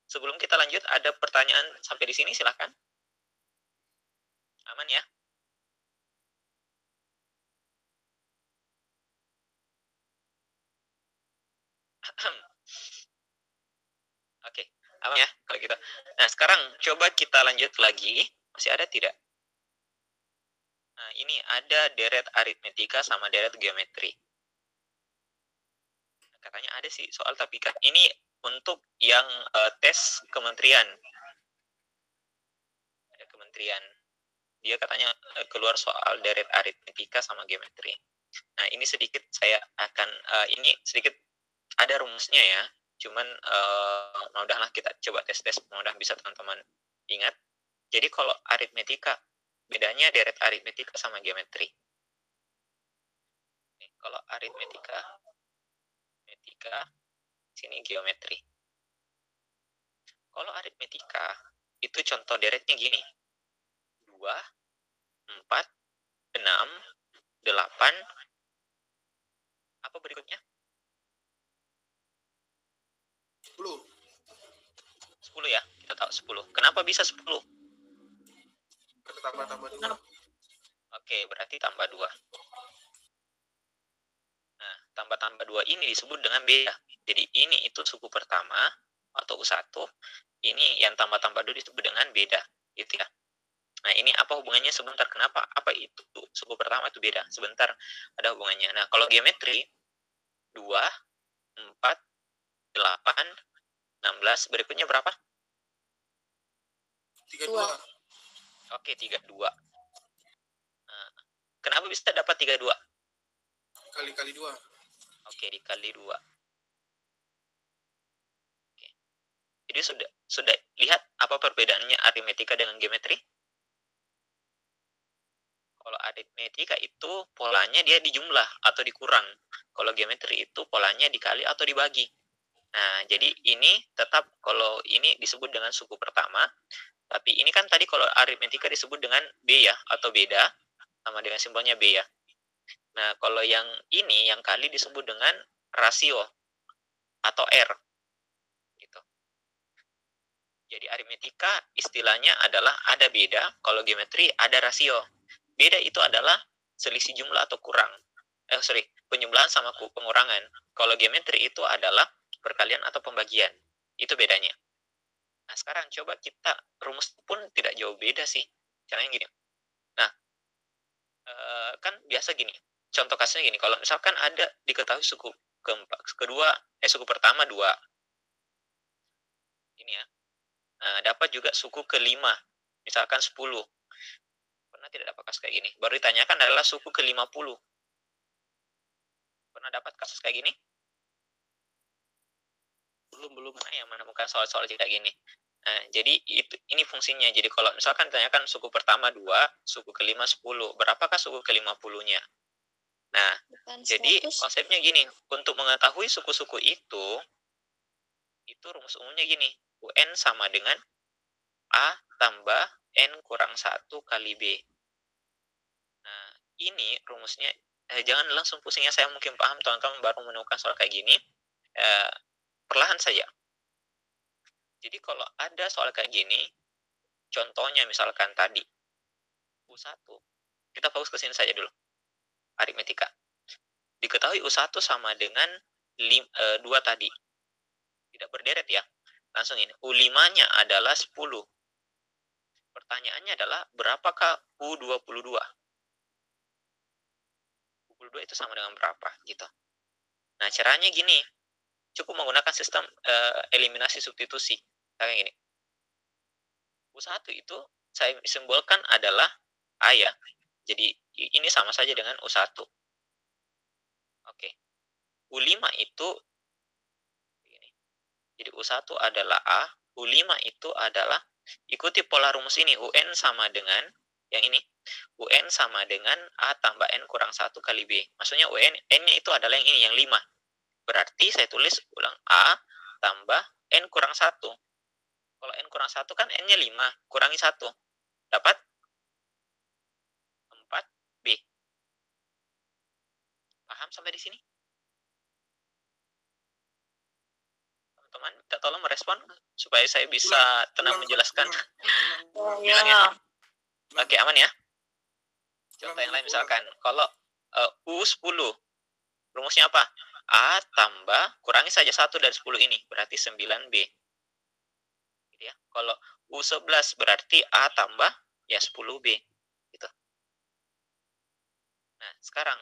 Sebelum kita lanjut, ada pertanyaan sampai di sini, silahkan. Aman ya? Oke, aman ya kalau gitu. Nah, sekarang coba kita lanjut lagi. Masih ada tidak? Nah, ini ada deret aritmetika sama deret geometri. Katanya ada sih soal, tapi kan ini untuk yang tes kementerian. Ada kementerian. Dia katanya keluar soal deret aritmetika sama geometri. Nah, ini sedikit saya akan ini sedikit ada rumusnya ya. Cuman udahlah kita coba tes-tes, mudah bisa teman-teman ingat. Jadi kalau aritmetika, bedanya deret aritmetika sama geometri. Nih, kalau aritmetika, sini geometri. Kalau aritmetika, itu contoh deretnya gini. 2, 4, 6, 8, apa berikutnya? 10 ya, kita tahu 10. Kenapa bisa 10? Tambah 2. Oke, berarti tambah 2. Nah, tambah 2 ini disebut dengan beda. Jadi ini itu suku pertama atau U1. Ini yang tambah 2 disebut dengan beda, gitu ya. Nah, ini apa hubungannya sebentar? Kenapa? Apa itu? Suku pertama itu beda. Sebentar, ada hubungannya. Nah, kalau geometri 2, 4, 8, 16, berikutnya berapa? 32. Oke, 32. Nah, kenapa bisa dapat 32? Kali 2. Oke, dikali 2. Oke. Jadi sudah lihat apa perbedaannya aritmetika dengan geometri? Kalau aritmetika itu polanya dia dijumlah atau dikurang. Kalau geometri itu polanya dikali atau dibagi. Nah, jadi ini tetap kalau ini disebut dengan suku pertama, tapi ini kan tadi kalau aritmetika disebut dengan B ya, atau beda, sama dengan simbolnya B ya. Nah, kalau yang ini, yang kali disebut dengan rasio, atau R. Gitu. Jadi aritmetika istilahnya adalah ada beda, kalau geometri ada rasio. Beda itu adalah selisih jumlah atau kurang. Penjumlahan sama pengurangan. Kalau geometri itu adalah perkalian atau pembagian. Itu bedanya. Nah, sekarang coba kita rumus pun tidak jauh beda sih. Caranya gini. Nah, kan biasa gini. Contoh kasusnya gini. Kalau misalkan ada diketahui suku suku pertama 2. Ini ya. Nah, dapat juga suku kelima. Misalkan 10. Pernah tidak dapat kasus kayak gini? Baru ditanyakan adalah suku ke-50. Pernah dapat kasus kayak gini? Belum pernah yang menemukan soal-soal kayak gini. Nah, jadi ini fungsinya. Jadi kalau misalkan ditanyakan suku pertama 2, suku kelima 10. Berapakah suku ke-50-nya? Nah, jadi konsepnya gini. Untuk mengetahui suku-suku itu rumus umumnya gini. UN sama dengan A tambah N kurang 1 kali B. Nah, ini rumusnya. Jangan langsung pusingnya, saya mungkin paham teman-teman baru menemukan soal kayak gini. Perlahan saja. Jadi kalau ada soal kayak gini, contohnya misalkan tadi, U1. Kita fokus ke sini saja dulu. Aritmetika. Diketahui U1 sama dengan 2 tadi. Tidak berderet ya. Langsung ini. U5-nya adalah 10. Pertanyaannya adalah berapakah U22? U22 itu sama dengan berapa gitu. Nah, caranya gini. Cukup menggunakan sistem eliminasi substitusi. Kayak gini. U1 itu saya simbolkan adalah A ya. Jadi ini sama saja dengan U1. Oke. U5 itu ini. Jadi U1 adalah A, U5 itu adalah ikuti pola rumus ini. UN sama dengan yang ini. UN sama dengan A tambah N kurang 1 kali B. Maksudnya UN, N-nya itu adalah yang ini, yang 5. Berarti saya tulis ulang A tambah N kurang 1. Kalau N kurang 1 kan N-nya 5, kurangi 1. Dapat 4B. Paham sampai di sini? Teman-teman, minta tolong merespon supaya saya bisa tenang menjelaskan. Bilang ya. Oke, aman ya? Contoh yang lain misalkan, kalau U10, rumusnya apa? A tambah, kurangi saja 1 dari 10 ini, berarti 9B. Gitu ya. Kalau U11 berarti A tambah, ya 10B. Gitu. Nah, sekarang,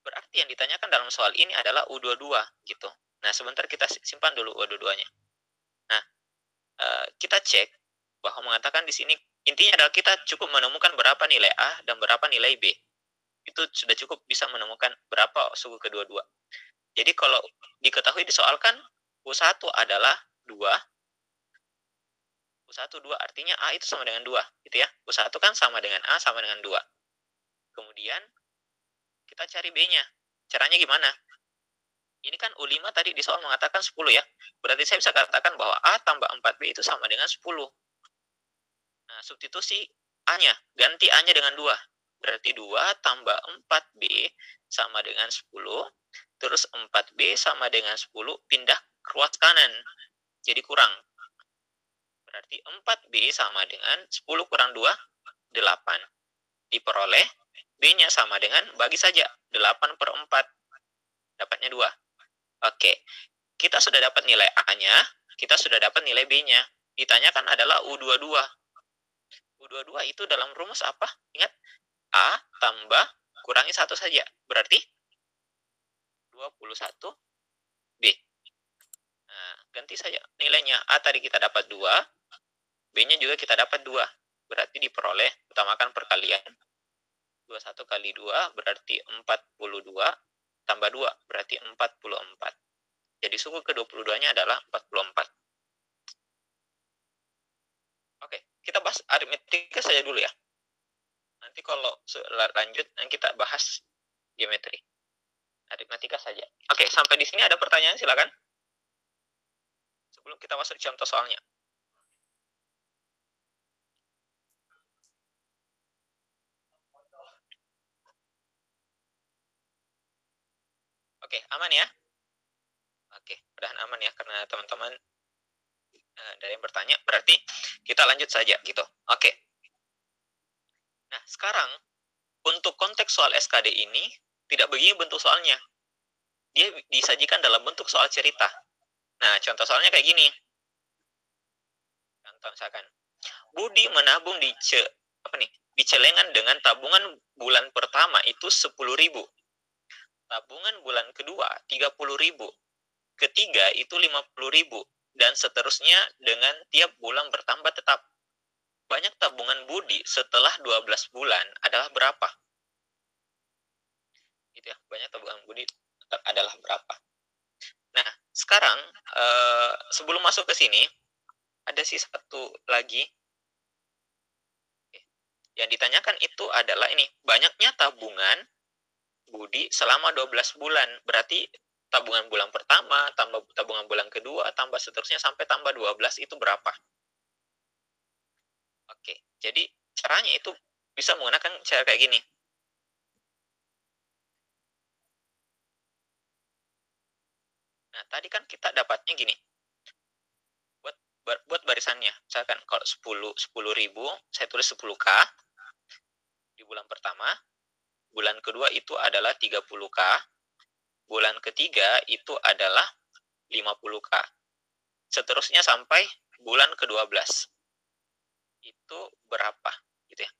berarti yang ditanyakan dalam soal ini adalah U22. Gitu. Nah, sebentar kita simpan dulu U22-nya. Nah, kita cek bahwa mengatakan di sini, intinya adalah kita cukup menemukan berapa nilai A dan berapa nilai B. Itu sudah cukup bisa menemukan berapa suku kedua-dua. Jadi kalau diketahui disoalkan U1 adalah 2. U1 2 artinya A itu sama dengan 2, gitu ya. U1 kan sama dengan A sama dengan 2. Kemudian kita cari B-nya. Caranya gimana? Ini kan U5 tadi di soal mengatakan 10 ya. Berarti saya bisa katakan bahwa A tambah 4B itu sama dengan 10. Nah, substitusi A-nya, ganti A-nya dengan 2. Berarti 2 tambah 4B sama dengan 10. Terus 4B sama dengan 10, pindah ke ruas kanan. Jadi kurang. Berarti 4B sama dengan 10 kurang 2, 8. Diperoleh, B-nya sama dengan, bagi saja, 8/4. Dapatnya 2. Oke. Kita sudah dapat nilai A-nya, kita sudah dapat nilai B-nya. Ditanyakan adalah U22. U22 itu dalam rumus apa? Ingat, A tambah kurangi 1 saja. Berarti 21B. Nah, ganti saja nilainya. A tadi kita dapat 2, B-nya juga kita dapat 2. Berarti diperoleh, utamakan perkalian. 21 kali 2 berarti 42, tambah 2 berarti 44. Jadi suku ke-22-nya adalah 44. Oke, kita bahas aritmetika saja dulu ya. Nanti kalau lanjut, kita bahas geometri. Aritmetika saja. Oke, sampai di sini ada pertanyaan, silakan. Sebelum kita masuk contoh soalnya. Oke, aman ya? Oke, mudahan aman ya, karena teman-teman dari yang bertanya, berarti kita lanjut saja gitu. Oke. Nah, sekarang untuk konteks soal SKD ini tidak begini bentuk soalnya. Dia disajikan dalam bentuk soal cerita. Nah, contoh soalnya kayak gini. Contoh misalkan, Budi menabung di celengan dengan tabungan bulan pertama itu 10.000. Tabungan bulan kedua 30.000. Ketiga itu 50.000 dan seterusnya dengan tiap bulan bertambah tetap. Banyak tabungan Budi setelah 12 bulan adalah berapa? Gitu ya, banyak tabungan Budi adalah berapa? Nah, sekarang sebelum masuk ke sini ada sih satu lagi. Yang ditanyakan itu adalah ini, banyaknya tabungan Budi selama 12 bulan. Berarti tabungan bulan pertama, tambah tabungan bulan kedua, tambah seterusnya sampai tambah 12 itu berapa? Oke, jadi caranya itu bisa menggunakan cara kayak gini. Nah, tadi kan kita dapatnya gini. Buat buat barisannya. Misalkan kalau 10.000, saya tulis 10K di bulan pertama. Bulan kedua itu adalah 30K. Bulan ketiga itu adalah 50K. Seterusnya sampai bulan ke-12. Itu berapa? Gitu ya.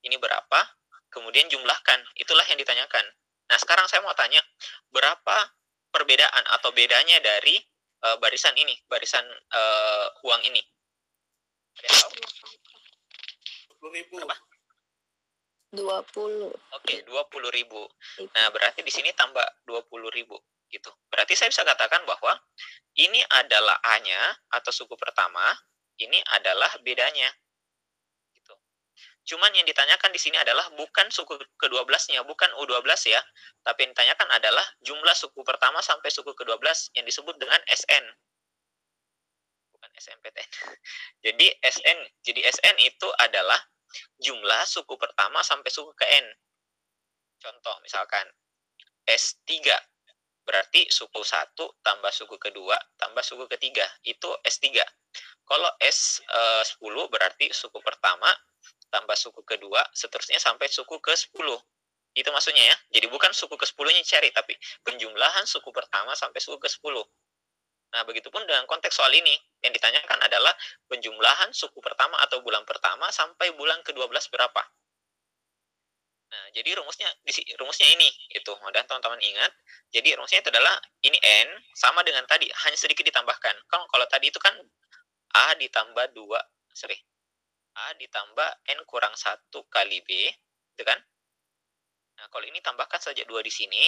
Ini berapa? Kemudian jumlahkan. Itulah yang ditanyakan. Nah, sekarang saya mau tanya, berapa perbedaan atau bedanya dari barisan ini, barisan uang ini? Ada yang tahu? 10.000. Berapa? 20. Oke, 20.000. Nah, berarti di sini tambah 20.000 gitu. Berarti saya bisa katakan bahwa ini adalah A-nya atau suku pertama, ini adalah bedanya. Gitu. Cuman yang ditanyakan di sini adalah bukan suku ke-12-nya, bukan U12 ya, tapi yang ditanyakan adalah jumlah suku pertama sampai suku ke-12 yang disebut dengan SN. Bukan SMPTN. Jadi SN itu adalah jumlah suku pertama sampai suku ke N. Contoh misalkan S3 berarti suku 1 tambah suku kedua tambah suku ketiga itu S3. Kalau S10 berarti suku pertama tambah suku kedua seterusnya sampai suku ke-10. Itu maksudnya ya. Jadi bukan suku ke-10-nya cari, tapi penjumlahan suku pertama sampai suku ke-10. Nah, begitupun dengan konteks soal ini. Yang ditanyakan adalah penjumlahan suku pertama atau bulan pertama sampai bulan ke-12 berapa. Nah, jadi rumusnya ini. Gitu. Dan teman-teman ingat, jadi rumusnya itu adalah ini N sama dengan tadi, hanya sedikit ditambahkan. Kalau tadi itu kan A ditambah 2, A ditambah N kurang 1 kali B, gitu kan? Nah, kalau ini tambahkan saja 2 di sini.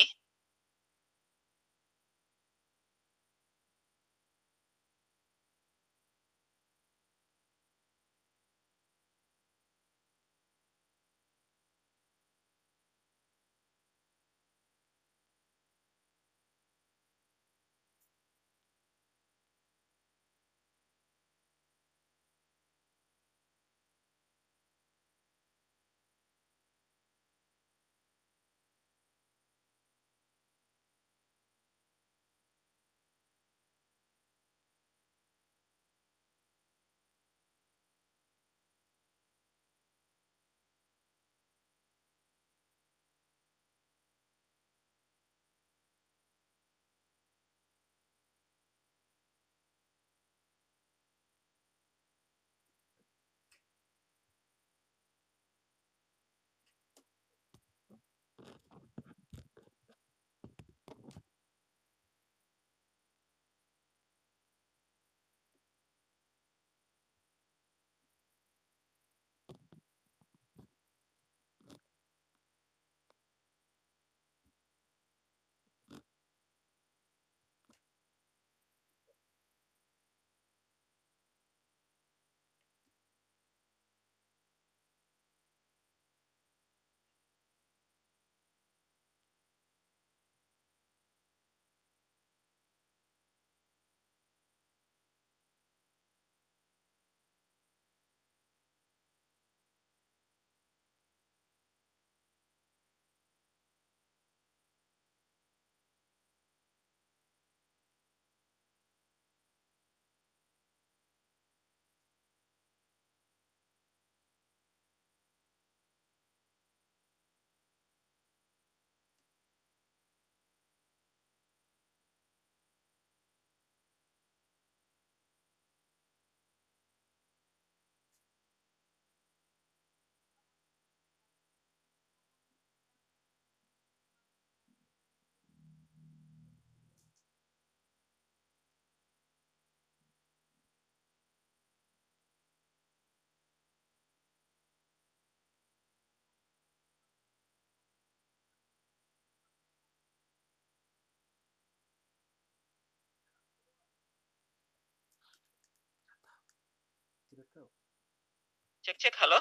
Cek, halo?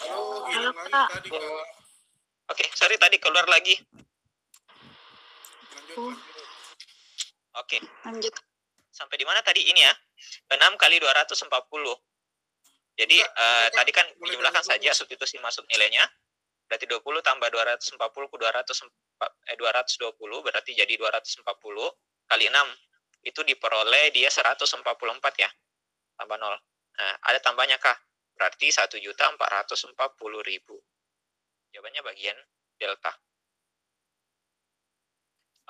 Halo, hilang lagi tadi, Kak. Oke, sorry tadi keluar lagi. Lanjut. Oke. Lanjut. Sampai di mana tadi ini ya? 6 kali 240. Jadi tadi kan dijumlahkan saja substitusi masuk nilainya. Berarti 20 tambah 240 ke 220 berarti jadi 240 kali 6. itu diperoleh dia 144 ya, tambah 0. Nah, ada tambahnya kah? Berarti 1.440.000. Jawabannya bagian delta.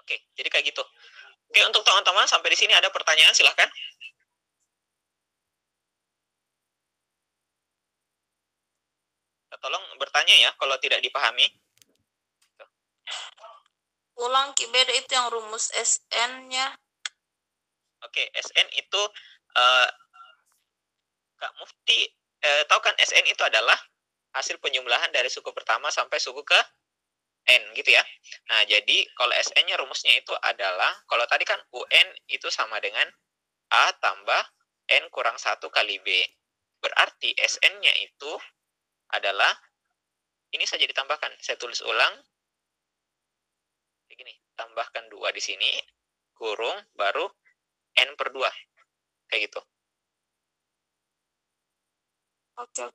Oke, jadi kayak gitu. Oke, untuk teman-teman sampai di sini ada pertanyaan, silahkan. Tolong bertanya ya kalau tidak dipahami. Ulang Kibeda itu yang rumus SN-nya. Oke, SN itu Kak Mufti tahu kan SN itu adalah hasil penjumlahan dari suku pertama sampai suku ke N gitu ya. Nah, jadi kalau SN-nya rumusnya itu adalah, kalau tadi kan UN itu sama dengan A tambah N kurang 1 kali B. Berarti SN-nya itu adalah, ini saja ditambahkan, saya tulis ulang, begini, tambahkan 2 di sini, kurung, baru N per 2, kayak gitu. Oke.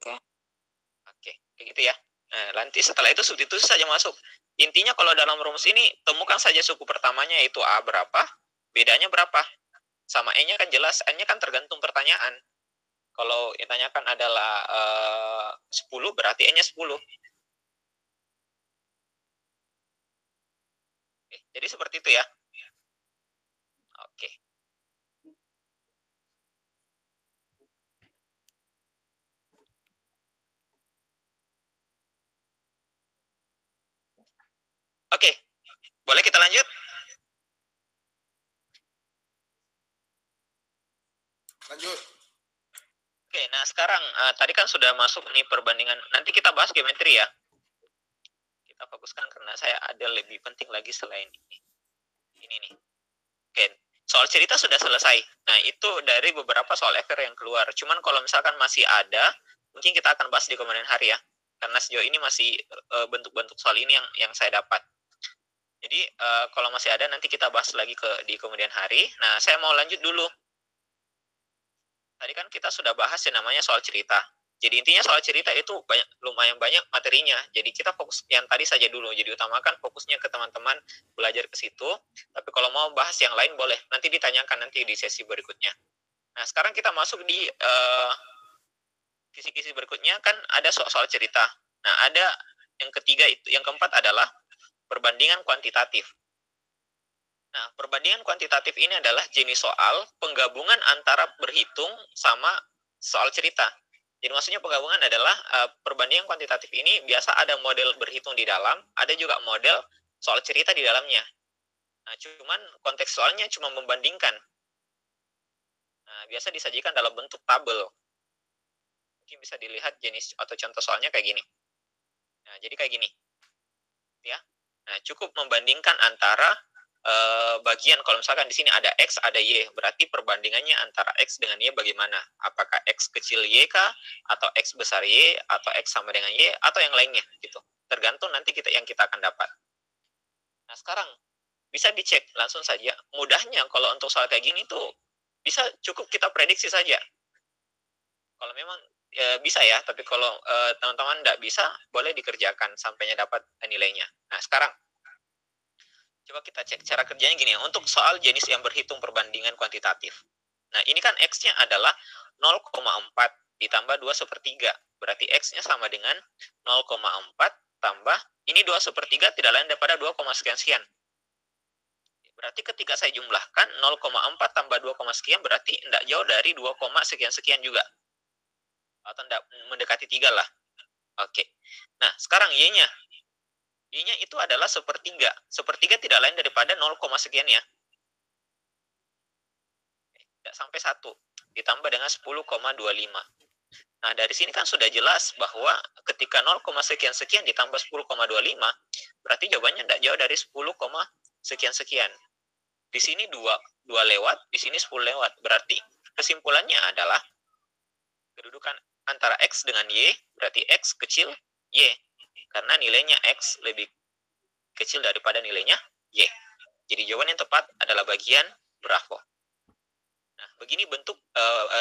Oke, kayak gitu ya. Nah, nanti setelah itu substitusi saja masuk. Intinya kalau dalam rumus ini, temukan saja suku pertamanya yaitu A berapa, bedanya berapa. Sama E-nya kan jelas, N-nya kan tergantung pertanyaan. Kalau ditanyakan adalah 10, berarti E-nya 10. Oke, jadi seperti itu ya. Oke. Oke, boleh kita lanjut? Lanjut. Oke, nah sekarang tadi kan sudah masuk nih perbandingan. Nanti kita bahas geometri ya. Kita fokuskan karena saya ada lebih penting lagi selain ini. Ini nih. Oke, soal cerita sudah selesai. Nah, itu dari beberapa soal FR yang keluar. Cuman kalau misalkan masih ada, mungkin kita akan bahas di kemudian hari ya. Karena sejauh ini masih bentuk-bentuk soal ini yang saya dapat. Jadi kalau masih ada nanti kita bahas lagi di kemudian hari. Nah, saya mau lanjut dulu. Tadi kan kita sudah bahas yang namanya soal cerita. Jadi intinya soal cerita itu lumayan banyak materinya. Jadi kita fokus yang tadi saja dulu. Jadi utamakan fokusnya ke teman-teman belajar ke situ. Tapi kalau mau bahas yang lain boleh. Nanti ditanyakan nanti di sesi berikutnya. Nah, sekarang kita masuk di kisi-kisi berikutnya kan ada soal cerita. Nah, ada yang ketiga itu, yang keempat adalah perbandingan kuantitatif. Nah, perbandingan kuantitatif ini adalah jenis soal penggabungan antara berhitung sama soal cerita. Jadi maksudnya penggabungan adalah perbandingan kuantitatif ini biasa ada model berhitung di dalam, ada juga model soal cerita di dalamnya. Nah, cuman konteks soalnya cuma membandingkan. Nah, biasa disajikan dalam bentuk tabel. Mungkin bisa dilihat jenis atau contoh soalnya kayak gini. Nah, jadi kayak gini. Ya. Nah, cukup membandingkan antara bagian, kalau misalkan di sini ada X, ada Y, berarti perbandingannya antara X dengan Y bagaimana? Apakah X kecil Y kah? Atau X besar Y? Atau X sama dengan Y? Atau yang lainnya? Gitu. Tergantung nanti yang kita akan dapat. Nah, sekarang bisa dicek langsung saja. Mudahnya kalau untuk soal kayak gini tuh bisa cukup kita prediksi saja. Kalau memang bisa ya, tapi kalau teman-teman tidak bisa, boleh dikerjakan sampainya dapat nilainya. Nah, sekarang coba kita cek cara kerjanya gini ya. Untuk soal jenis yang berhitung perbandingan kuantitatif. Nah, ini kan X-nya adalah 0,4 ditambah 2/3. Berarti X-nya sama dengan 0,4 tambah, ini 2/3 tidak lain daripada 2, sekian-sekian. Berarti ketika saya jumlahkan 0,4 tambah 2, sekian, berarti tidak jauh dari 2, sekian-sekian juga. Atau tidak mendekati 3 lah. Oke. Nah, sekarang Y-nya. Y-nya itu adalah 1/3. 1/3 tidak lain daripada 0, sekian ya. Tidak sampai 1. Ditambah dengan 10,25. Nah, dari sini kan sudah jelas bahwa ketika 0, sekian-sekian ditambah 10,25, berarti jawabannya tidak jauh dari 10, sekian-sekian. Di sini 2 lewat, di sini 10 lewat. Berarti kesimpulannya adalah kedudukan antara X dengan Y, berarti X kecil Y. Karena nilainya X lebih kecil daripada nilainya Y. Jadi jawaban yang tepat adalah bagian bravo. Nah, begini bentuk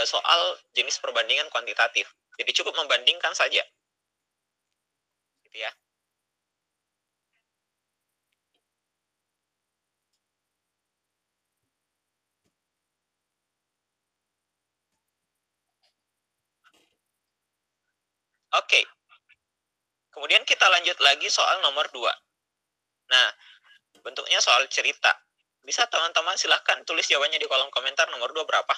soal jenis perbandingan kuantitatif. Jadi cukup membandingkan saja. Gitu ya. Oke. Kemudian kita lanjut lagi soal nomor 2. Nah, bentuknya soal cerita. Bisa teman-teman silahkan tulis jawabannya di kolom komentar. Nomor 2 berapa?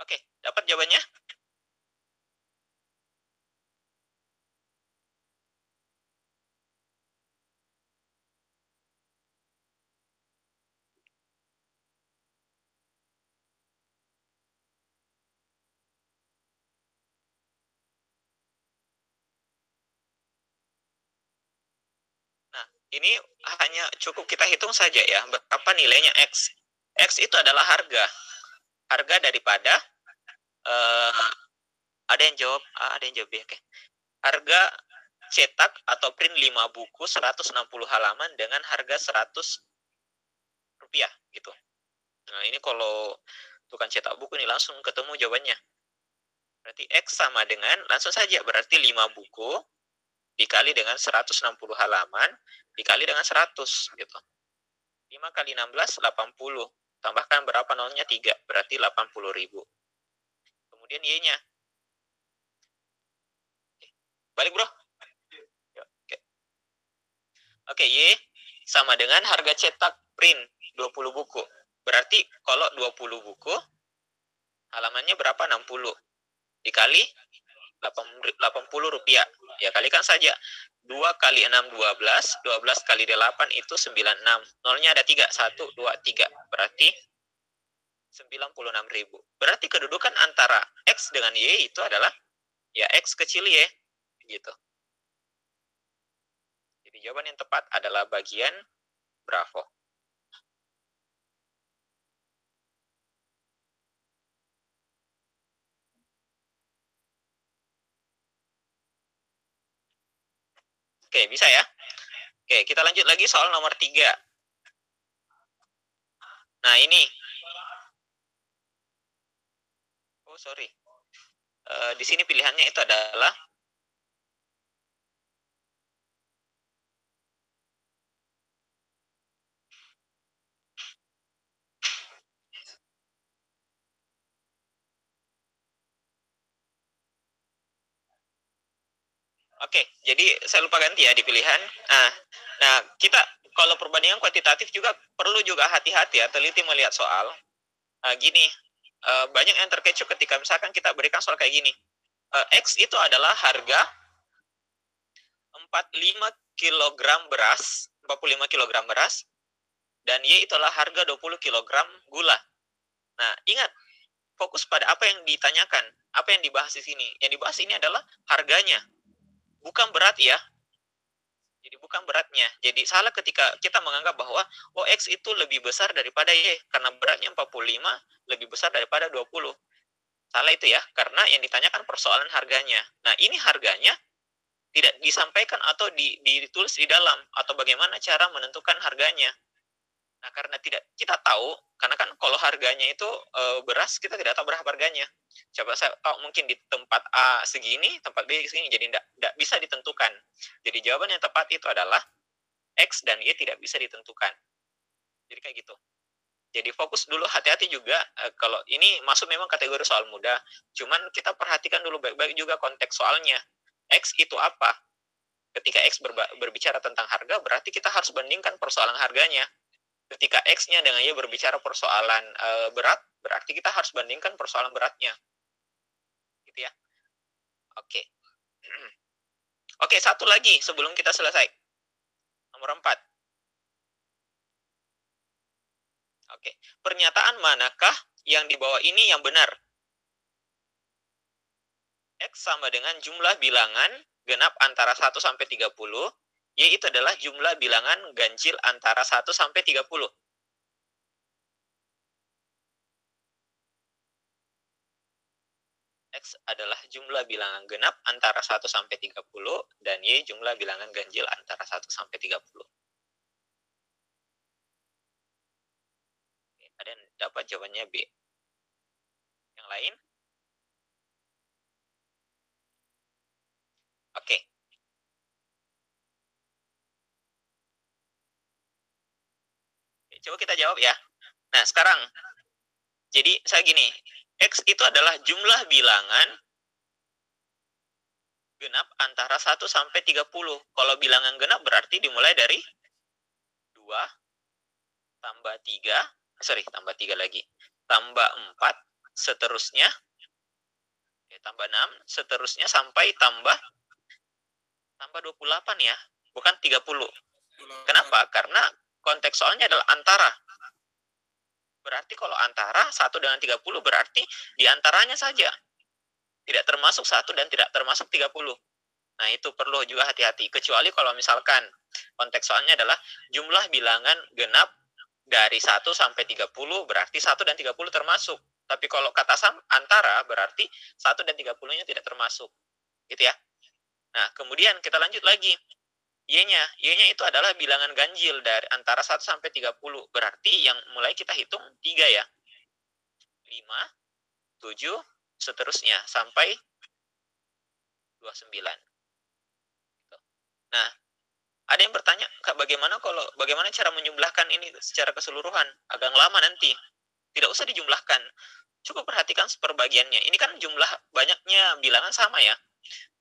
Oke, dapat jawabannya? Nah, ini hanya cukup kita hitung saja ya, berapa nilainya X. X itu adalah harga. Harga daripada, ada yang jawab A, ada yang jawab B. Oke. Harga cetak atau print 5 buku 160 halaman dengan harga 100 rupiah gitu. Nah, ini kalau tukang cetak buku ini langsung ketemu jawabannya. Berarti X sama dengan, langsung saja, berarti 5 buku dikali dengan 160 halaman dikali dengan 100 gitu. 5 kali 16 80. Tambahkan berapa nolnya? 3, berarti 80.000. Kemudian Y-nya. Balik, Bro. Oke. Oke, Y sama dengan harga cetak print 20 buku. Berarti kalau 20 buku halamannya berapa? 60 dikali 80 rupiah. Ya, kalikan saja. 2 kali 6 12, 12 kali 8 itu 96. Nolnya ada 3, 1 2 3. Berarti 96.000. Berarti kedudukan antara X dengan Y itu adalah ya X kecil Y gitu. Jadi jawaban yang tepat adalah bagian Bravo. Oke, bisa ya? Oke, kita lanjut lagi soal nomor 3. Nah, ini. Oh, sorry. Di sini pilihannya itu adalah Oke, jadi saya lupa ganti ya di pilihan. Nah, kita kalau perbandingan kuantitatif juga perlu juga hati-hati ya, teliti melihat soal. Gini, banyak yang terkecoh ketika misalkan kita berikan soal kayak gini. X itu adalah harga 45 kg beras, 45 kg beras, dan Y itu adalah harga 20 kg gula. Nah, ingat, fokus pada apa yang ditanyakan, apa yang dibahas di sini. Yang dibahas ini adalah harganya, bukan berat ya. Jadi bukan beratnya. Jadi salah ketika kita menganggap bahwa X itu lebih besar daripada Y, karena beratnya 45 lebih besar daripada 20. Salah itu ya, karena yang ditanyakan persoalan harganya. Nah, ini harganya tidak disampaikan atau ditulis di dalam, atau bagaimana cara menentukan harganya. Nah, karena tidak kita tahu, karena kan kalau harganya itu beras, kita tidak tahu berapa harganya. Coba saya tahu mungkin di tempat A segini, tempat B segini, jadi tidak bisa ditentukan. Jadi jawaban yang tepat itu adalah X dan Y tidak bisa ditentukan. Jadi kayak gitu. Jadi fokus dulu, hati-hati juga, kalau ini masuk memang kategori soal mudah, cuman kita perhatikan dulu baik-baik juga konteks soalnya. X itu apa? Ketika X berbicara tentang harga, berarti kita harus bandingkan persoalan harganya. Ketika X-nya dengan Y berbicara persoalan berat, berarti kita harus bandingkan persoalan beratnya. Gitu ya. Oke. Oke, satu lagi sebelum kita selesai. Nomor 4. Oke. Pernyataan manakah yang di bawah ini yang benar? X sama dengan jumlah bilangan genap antara 1 sampai 30. Y itu adalah jumlah bilangan ganjil antara 1 sampai 30. X adalah jumlah bilangan genap antara 1 sampai 30 dan Y jumlah bilangan ganjil antara 1 sampai 30. Oke, ada yang dapat jawabannya B. Yang lain? Oke. Coba kita jawab ya. Nah, sekarang. Jadi, saya gini. X itu adalah jumlah bilangan genap antara 1 sampai 30. Kalau bilangan genap berarti dimulai dari 2 tambah 3, tambah 3 lagi. Tambah 4, seterusnya. Tambah 6, seterusnya sampai tambah 28 ya. Bukan 30. Kenapa? Karena konteks soalnya adalah antara. Berarti kalau antara 1 dengan 30 berarti diantaranya saja. Tidak termasuk 1 dan tidak termasuk 30. Nah, itu perlu juga hati-hati. Kecuali kalau misalkan konteks soalnya adalah jumlah bilangan genap dari 1 sampai 30 berarti 1 dan 30 termasuk. Tapi kalau kata antara berarti 1 dan 30-nya tidak termasuk. Gitu ya. Nah, kemudian kita lanjut lagi. Y-nya itu adalah bilangan ganjil dari antara 1 sampai 30. Berarti yang mulai kita hitung 3 ya. 5, 7, seterusnya sampai 29. Nah, ada yang bertanya, Kak, bagaimana cara menjumlahkan ini secara keseluruhan? Agak lama nanti. Tidak usah dijumlahkan. Cukup perhatikan seperbagiannya. Ini kan jumlah banyaknya bilangan sama ya.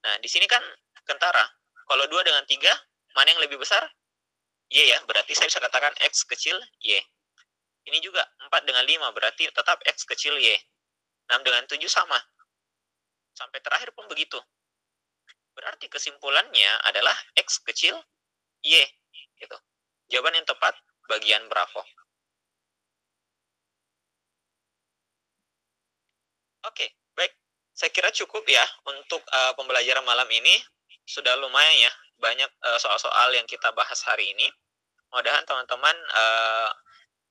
Nah, di sini kan kentara. Kalau 2 dengan 3, mana yang lebih besar? Y ya, berarti saya bisa katakan X kecil Y. Ini juga 4 dengan 5, berarti tetap X kecil Y. 6 dengan 7 sama. Sampai terakhir pun begitu. Berarti kesimpulannya adalah X kecil Y. Gitu. Jawaban yang tepat, bagian Bravo. Oke, baik. Saya kira cukup ya untuk pembelajaran malam ini. Sudah lumayan ya, banyak soal-soal yang kita bahas hari ini. Mudah-mudahan teman-teman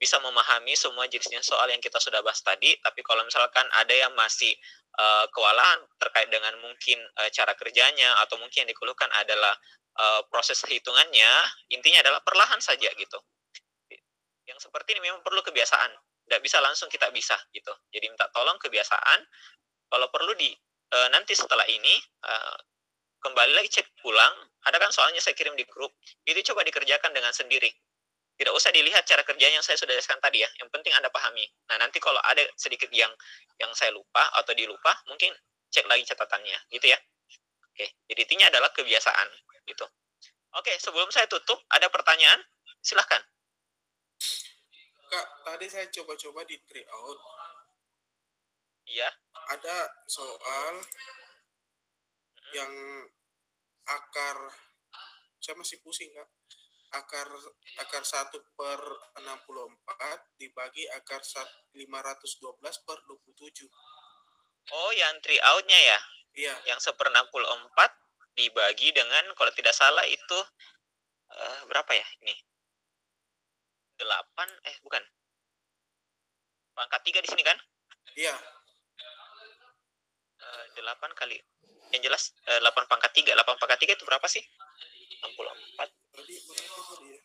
bisa memahami semua jenisnya soal yang kita sudah bahas tadi. Tapi kalau misalkan ada yang masih kewalahan terkait dengan mungkin cara kerjanya, atau mungkin yang dikeluhkan adalah proses hitungannya, intinya adalah perlahan saja gitu. Yang seperti ini memang perlu kebiasaan. Tidak bisa langsung kita bisa gitu. Jadi minta tolong kebiasaan. Kalau perlu nanti setelah ini kembali lagi cek ulang, ada kan soalnya saya kirim di grup, itu coba dikerjakan dengan sendiri. Tidak usah dilihat cara kerjanya yang saya sudah jelaskan tadi ya, yang penting Anda pahami. Nah, nanti kalau ada sedikit yang saya lupa atau dilupa, mungkin cek lagi catatannya, gitu ya. Oke, jadi intinya adalah kebiasaan, gitu. Oke, sebelum saya tutup, ada pertanyaan? Silahkan. Kak, tadi saya coba-coba di tryout. Iya. Ada soal yang akar, saya masih pusing Kak, akar 1/64 dibagi akar 512/27. Oh, yang tryout-nya ya? Iya. Yang 1/64 dibagi dengan, kalau tidak salah itu berapa ya ini? 8, bukan. Pangkat 3 di sini kan? Iya. 8 kali. Yang jelas 8 pangkat 3. 8 pangkat 3 itu berapa sih? 64. Tadi berapa tadi ya?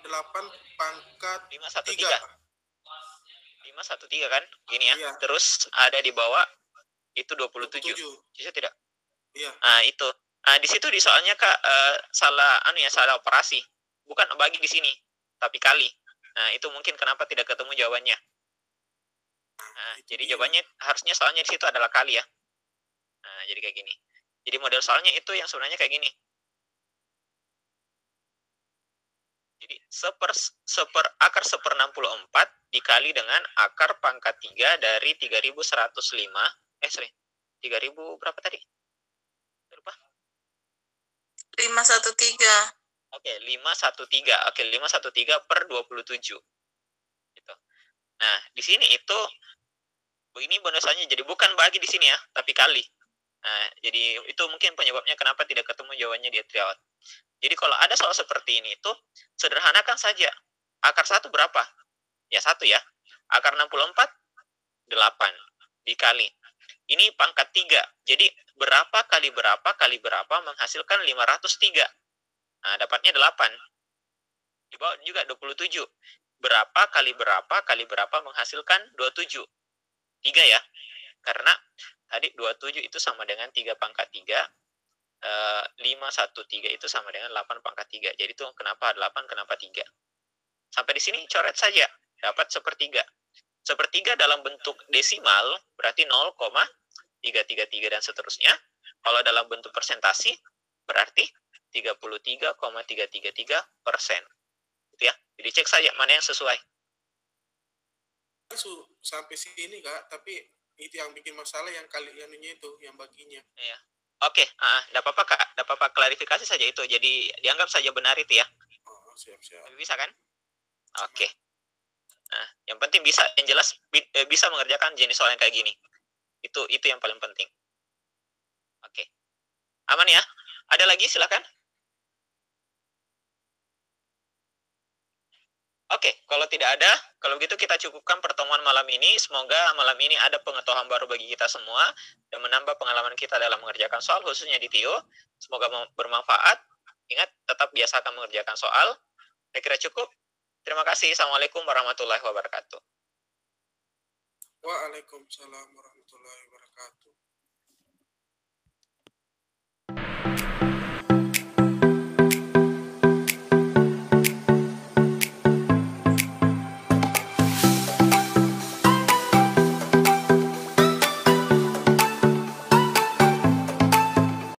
Delapan pangkat 513. 513 kan? Gini ya. Iya. Terus ada di bawah itu 27. Bisa tidak? Iya. Nah, itu. Nah, di situ di soalnya Kak salah operasi. Bukan bagi di sini, tapi kali. Nah, itu mungkin kenapa tidak ketemu jawabannya. Nah, jadi jawabannya harusnya soalnya di situ adalah kali ya. Nah, jadi kayak gini. Jadi model soalnya itu yang sebenarnya kayak gini. Jadi akar 1/64 dikali dengan akar pangkat 3 dari 3105. 3000 berapa tadi? Lupa. 513. Oke, 513. Oke, 513/27. Gitu. Nah, di sini itu begini bonusnya, jadi bukan bagi di sini ya, tapi kali. Nah, jadi itu mungkin penyebabnya kenapa tidak ketemu jawabannya di tryout. Jadi kalau ada soal seperti ini tuh sederhanakan saja. Akar 1 berapa? Ya 1 ya. Akar 64 8 dikali. Ini pangkat 3. Jadi berapa kali berapa menghasilkan 503. Nah, dapatnya 8. Di bawah juga 27. Berapa kali berapa menghasilkan 27. 3 ya. Karena tadi 27 itu sama dengan 3 pangkat 3. 513 itu sama dengan 8 pangkat 3. Jadi itu kenapa 8, kenapa 3. Sampai di sini coret saja. Dapat sepertiga. Sepertiga dalam bentuk desimal berarti 0,333 dan seterusnya. Kalau dalam bentuk persentasi berarti 33,333%. Gitu ya. Jadi cek saja mana yang sesuai. Sampai sini Kak, tapi itu yang bikin masalah yang itu, yang baginya. Iya. Oke, enggak apa-apa Kak, enggak apa-apa, klarifikasi saja itu. Jadi dianggap saja benar itu ya. Oh, siap-siap. Bisa kan? Oke. Nah, yang penting bisa, yang jelas bisa mengerjakan jenis soal yang kayak gini. Itu yang paling penting. Oke. Aman ya? Ada lagi silakan. Oke, kalau tidak ada, kalau begitu kita cukupkan pertemuan malam ini. Semoga malam ini ada pengetahuan baru bagi kita semua dan menambah pengalaman kita dalam mengerjakan soal, khususnya di TIO. Semoga bermanfaat. Ingat, tetap biasakan mengerjakan soal. Saya kira cukup. Terima kasih. Assalamualaikum warahmatullahi wabarakatuh. Waalaikumsalam warahmatullahi wabarakatuh.